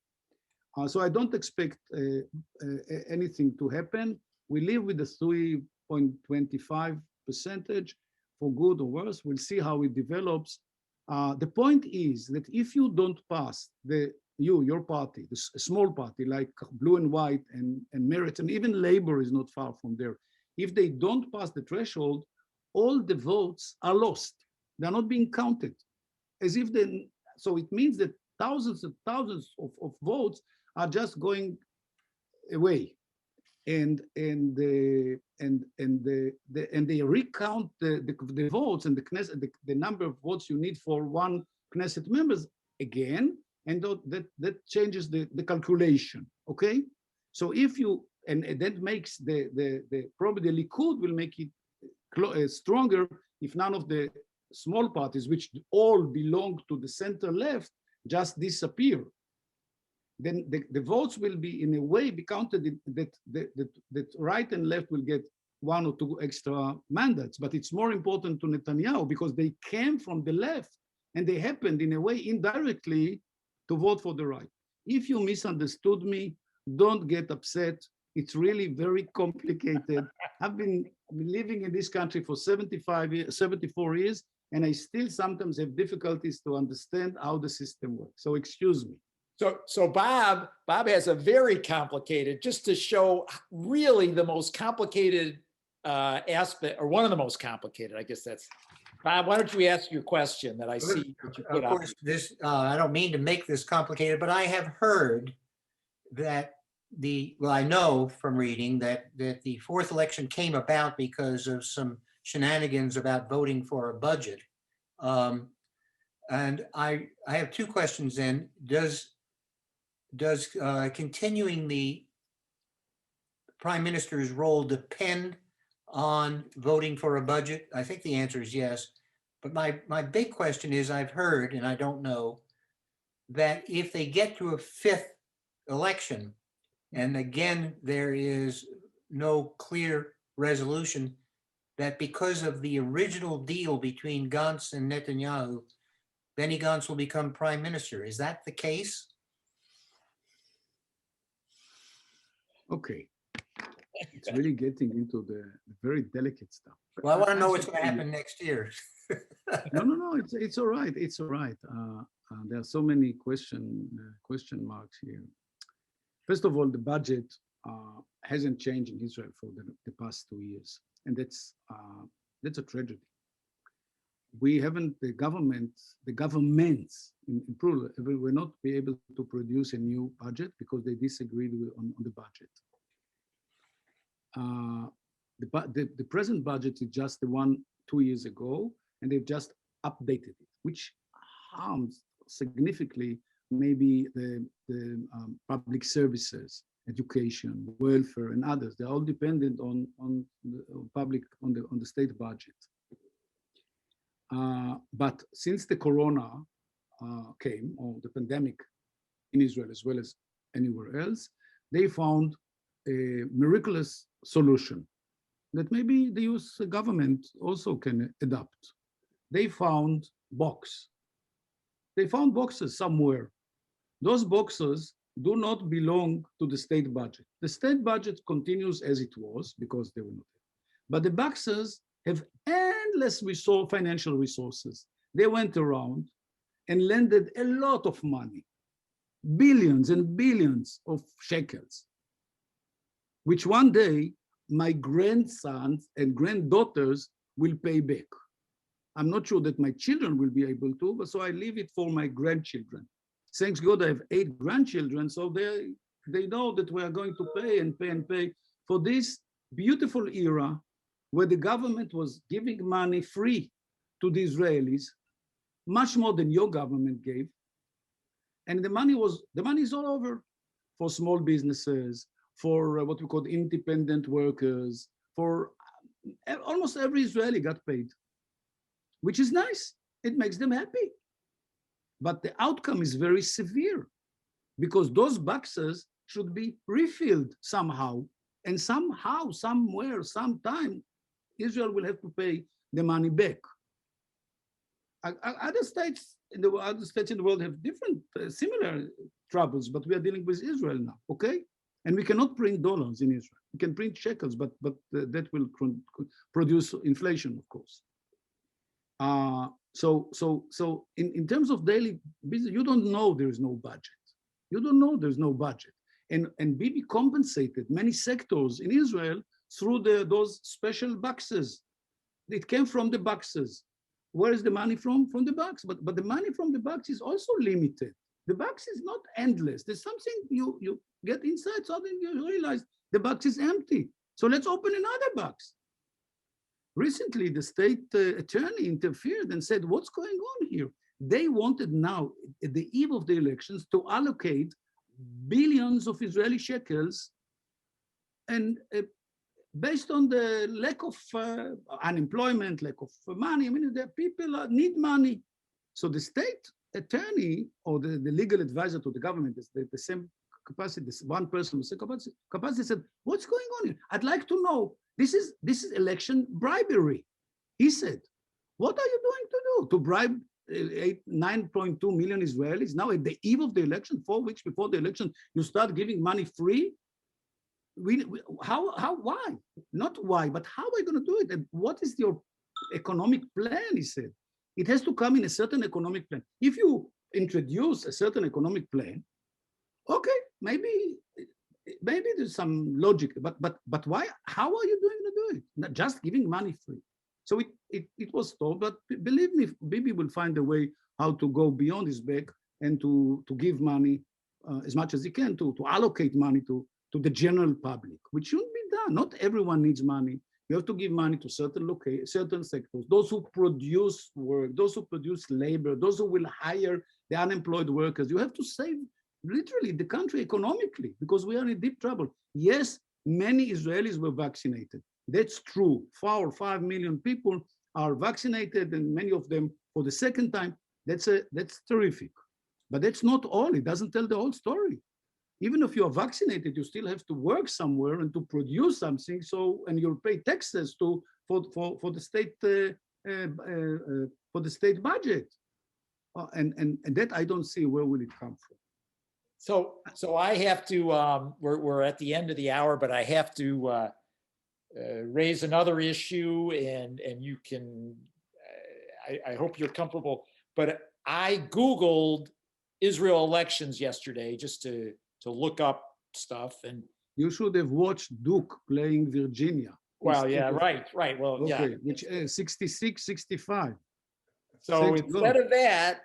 [SPEAKER 3] So I don't expect anything to happen. We live with the 3.25% for good or worse. We'll see how it develops. The point is that if you don't pass your party, a small party like Blue and White and Meretz, and even Labor is not far from there. If they don't pass the threshold, all the votes are lost. They're not being counted. As if they, so it means that thousands and thousands of votes are just going away. And they recount the votes and the Knesset, the number of votes you need for one Knesset members again, and that changes the calculation. Okay, so if you, and that makes probably the Likud will make it stronger if none of the small parties, which all belong to the center left, just disappear. Then the votes will be in a way be counted that right and left will get 1 or 2 extra mandates. But it's more important to Netanyahu because they came from the left and they happened in a way indirectly to vote for the right. If you misunderstood me, don't get upset. It's really very complicated. I've been living in this country for 74 years, and I still sometimes have difficulties to understand how the system works. So excuse me.
[SPEAKER 1] So Bob has a very complicated, just to show really the most complicated aspect, or one of the most complicated, I guess that's, Bob, why don't you ask your question that I see that you put
[SPEAKER 2] Of
[SPEAKER 1] up.
[SPEAKER 2] course, this, I don't mean to make this complicated, but I have heard that well, I know from reading that the 4th election came about because of some shenanigans about voting for a budget. And I have 2 questions then. Does continuing the prime minister's role depend on voting for a budget? I think the answer is yes. But my big question is, I've heard, and I don't know, that if they get to a 5th election, and again, there is no clear resolution, that because of the original deal between Gantz and Netanyahu, Benny Gantz will become prime minister. Is that the case?
[SPEAKER 3] Okay, it's really getting into the very delicate stuff.
[SPEAKER 2] Well, I want to know what's going to happen next year.
[SPEAKER 3] No, it's all right. It's all right. There are so many question marks here. First of all, the budget hasn't changed in Israel for the past 2 years, and that's a tragedy. we haven't, the governments in plural, will not be able to produce a new budget because they disagreed on the budget. The present budget is just the one 2 years ago, and they've just updated it, which harms significantly maybe the public services, education, welfare, and others. They're all dependent on the state budget. But since the corona came, or the pandemic in Israel as well as anywhere else, they found a miraculous solution that maybe the US government also can adopt. They found boxes somewhere. Those boxes do not belong to the state budget. The state budget continues as it was because they were not there. But the boxes have endless financial resources. They went around and lended a lot of money, billions and billions of shekels, which one day my grandsons and granddaughters will pay back. I'm not sure that my children will be able to, but so I leave it for my grandchildren. Thanks God I have 8 grandchildren, so they know that we are going to pay and pay and pay for this beautiful era where the government was giving money free to the Israelis, much more than your government gave. And the money is all over for small businesses, for what we call independent workers, for almost every Israeli got paid, which is nice. It makes them happy. But the outcome is very severe because those boxes should be refilled somehow. And somehow, somewhere, sometime, Israel will have to pay the money back. Other states in the world have different, similar troubles, but we are dealing with Israel now, okay? And we cannot print dollars in Israel. We can print shekels, but that will produce inflation, of course. So in terms of daily business, you don't know there is no budget. You don't know there's no budget. And Bibi compensated many sectors in Israel through those special boxes. It came from the boxes. Where is the money from? From the box. But the money from the box is also limited. The box is not endless. There's something you get inside, suddenly you realize the box is empty. So let's open another box. Recently, the state attorney interfered and said, what's going on here? They wanted now, at the eve of the elections, to allocate billions of Israeli shekels, and based on the lack of unemployment, lack of money, I mean, the people need money. So the state attorney or the legal advisor to the government is the same capacity, this one person with the capacity said, what's going on here? I'd like to know. This is election bribery. He said, what are you doing to do? To bribe 9.2 million Israelis now at the eve of the election, 4 weeks before the election, you start giving money free? Why? Not why, but how are you going to do it? And what is your economic plan, he said. It has to come in a certain economic plan. If you introduce a certain economic plan, okay, maybe there's some logic, but why? How are you going to do it? Not just giving money free. So it was told, but believe me, Bibi will find a way how to go beyond his back and to give money as much as he can, to allocate money to the general public, which shouldn't be done. Not everyone needs money. You have to give money to certain sectors, those who produce work, those who produce labor, those who will hire the unemployed workers. You have to save literally the country economically because we are in deep trouble. Yes, many Israelis were vaccinated. That's true. 4 or 5 million people are vaccinated, and many of them for the second time. That's terrific. But that's not all. It doesn't tell the whole story. Even if you are vaccinated, you still have to work somewhere and to produce something. So, and you'll pay taxes for the state budget. And that I don't see where will it come from.
[SPEAKER 1] So I have to. We're at the end of the hour, but I have to raise another issue, and you can. I hope you're comfortable. But I Googled Israel elections yesterday just to look up stuff, and
[SPEAKER 3] you should have watched Duke playing Virginia.
[SPEAKER 1] Well, yeah, right. Well,
[SPEAKER 3] okay,
[SPEAKER 1] yeah.
[SPEAKER 3] Which is 66-65.
[SPEAKER 1] So
[SPEAKER 3] Thanks
[SPEAKER 1] instead
[SPEAKER 3] God.
[SPEAKER 1] of that,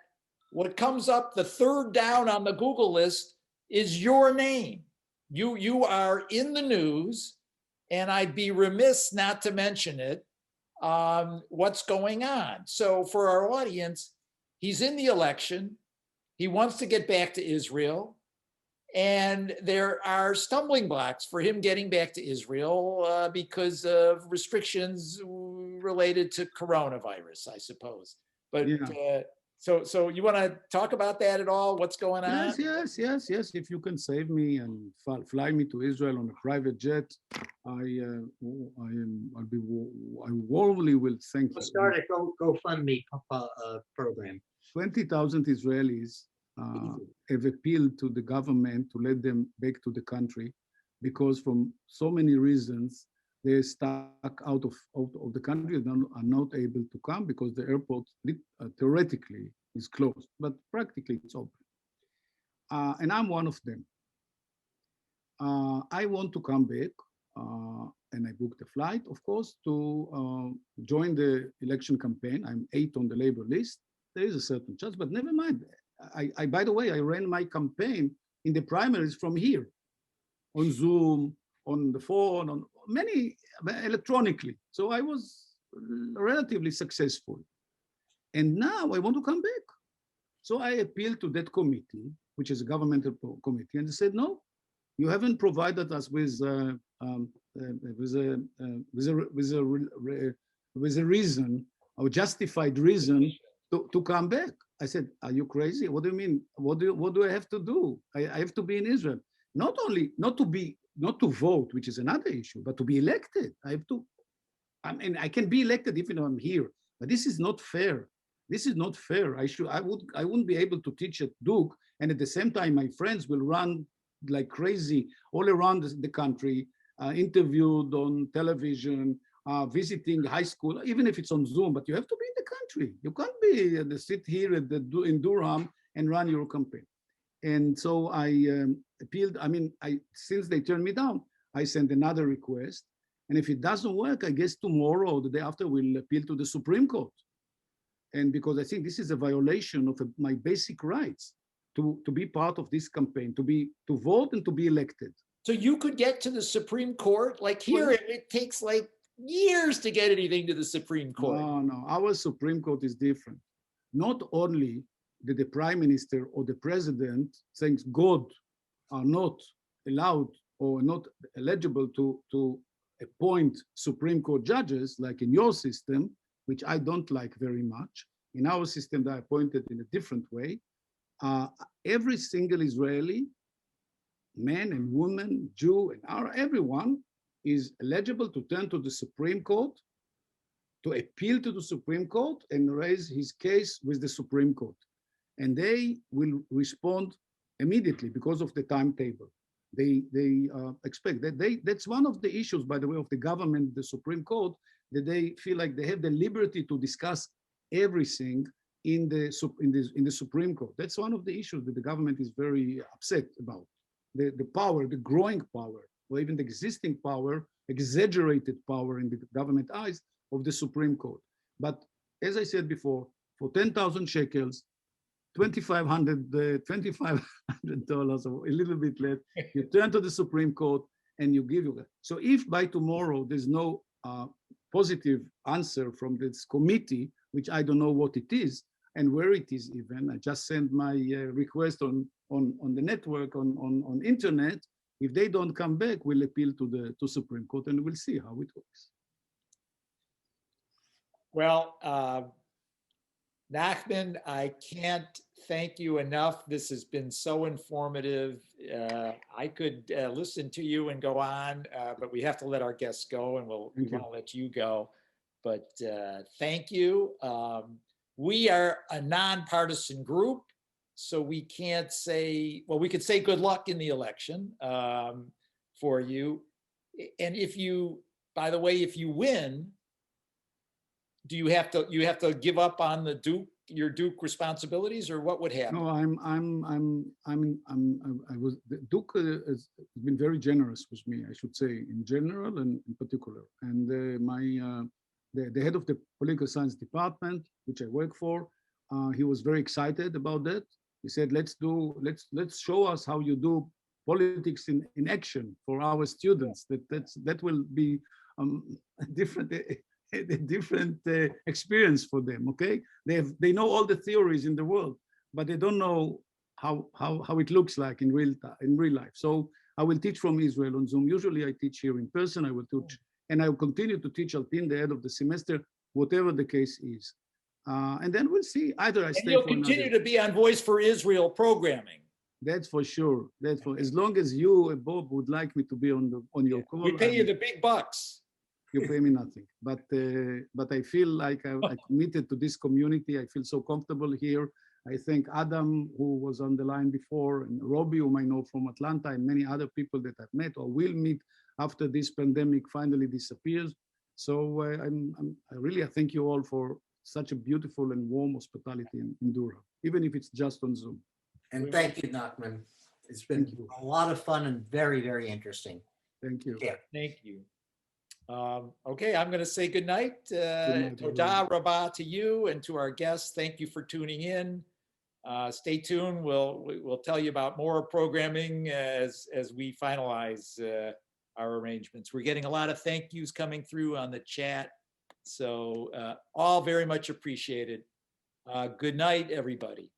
[SPEAKER 1] what comes up the third down on the Google list is your name. You are in the news, and I'd be remiss not to mention it. What's going on? So for our audience, he's in the election. He wants to get back to Israel. And there are stumbling blocks for him getting back to Israel because of restrictions related to coronavirus, I suppose. But
[SPEAKER 3] Yeah.
[SPEAKER 1] so you want to talk about that at all? What's going on?
[SPEAKER 3] Yes. If you can save me and fly me to Israel on a private jet, I warmly will thank
[SPEAKER 2] We'll
[SPEAKER 3] you.
[SPEAKER 2] start a GoFundMe program.
[SPEAKER 3] 20,000 Israelis have appealed to the government to let them back to the country because from so many reasons they're stuck out of the country and are not able to come because the airport theoretically is closed, but practically it's open. And I'm one of them. I want to come back, and I booked a flight, of course, to join the election campaign. I'm 8th on the labor list. There is a certain chance, but never mind. By the way, I ran my campaign in the primaries from here, on Zoom, on the phone, on many, electronically. So I was relatively successful. And now I want to come back. So I appealed to that committee, which is a governmental committee, and they said, no, you haven't provided us with a reason, or justified reason to come back. I said, are you crazy? What do you mean? What do I have to do? I have to be in Israel. Not to vote, which is another issue, but to be elected. I mean, I can be elected even though I'm here, but this is not fair. This is not fair. I wouldn't be able to teach at Duke, and at the same time, my friends will run like crazy all around the country, interviewed on television, visiting high school, even if it's on Zoom, but you have to be in the country. You can't be sit here in Durham and run your campaign. And so I appealed. I mean, since they turned me down, I sent another request. And if it doesn't work, I guess tomorrow or the day after, we'll appeal to the Supreme Court. And because I think this is a violation of my basic rights to be part of this campaign, to vote and to be elected.
[SPEAKER 1] So you could get to the Supreme Court? Like here, it takes like years to get anything to the Supreme Court.
[SPEAKER 3] No, our Supreme Court is different. Not only did the Prime Minister or the President, thanks God, are not allowed or not eligible to appoint Supreme Court judges, like in your system, which I don't like very much. In our system, they're appointed in a different way. Every single Israeli, man and woman, Jew and everyone, is eligible to turn to the Supreme Court, to appeal to the Supreme Court and raise his case with the Supreme Court. And they will respond immediately because of the timetable. They expect that that's one of the issues, by the way, of the government, the Supreme Court, that they feel like they have the liberty to discuss everything in the Supreme Court. That's one of the issues that the government is very upset about. The power, the growing power, or even the existing power, exaggerated power in the government eyes of the Supreme Court. But as I said before, for 10,000 shekels, $2,500 or a little bit less, you turn to the Supreme Court and you give you. So if by tomorrow there's no positive answer from this committee, which I don't know what it is and where it is even, I just sent my request on the network, on internet. If they don't come back, we'll appeal to Supreme Court and we'll see how it works.
[SPEAKER 1] Well, Nachman, I can't thank you enough. This has been so informative. I could listen to you and go on, but we have to let our guests go, and we'll let you go. But thank you. We are a nonpartisan group, so we can't say, well, we could say good luck in the election for you. And if you, by the way, if you win, do you have to give up on your Duke responsibilities, or what would happen?
[SPEAKER 3] No, Duke has been very generous with me, I should say, in general and in particular. And the head of the political science department, which I work for. He was very excited about that. He said, let's show us how you do politics in action for our students. That will be a different experience for them. Okay, they know all the theories in the world, but they don't know how it looks like in real life. So I will teach from Israel on Zoom. Usually I teach here in person. I will teach, and I will continue to teach until the end of the semester, whatever the case is. And then we'll see. Either I
[SPEAKER 1] And
[SPEAKER 3] stay
[SPEAKER 1] you'll
[SPEAKER 3] for
[SPEAKER 1] continue
[SPEAKER 3] another.
[SPEAKER 1] to be on Voice for Israel programming.
[SPEAKER 3] That's for sure. That's for as long as you, Bob, would like me to be on your call.
[SPEAKER 1] We pay you the big bucks.
[SPEAKER 3] You pay me nothing, but I feel like I committed to this community. I feel so comfortable here. I thank Adam, who was on the line before, and Robbie, whom I know from Atlanta, and many other people that I've met or will meet after this pandemic finally disappears. So I thank you all for such a beautiful and warm hospitality in Durham, even if it's just on Zoom.
[SPEAKER 2] And thank you, Nachman. It's been a lot of fun and very, very interesting.
[SPEAKER 3] Thank you.
[SPEAKER 2] Yeah.
[SPEAKER 1] Thank you. Okay, I'm going to say good night.
[SPEAKER 3] night,
[SPEAKER 1] Todah Rabbah to you and to our guests. Thank you for tuning in. Stay tuned. We'll tell you about more programming as we finalize our arrangements. We're getting a lot of thank yous coming through on the chat. So all very much appreciated. Good night, everybody.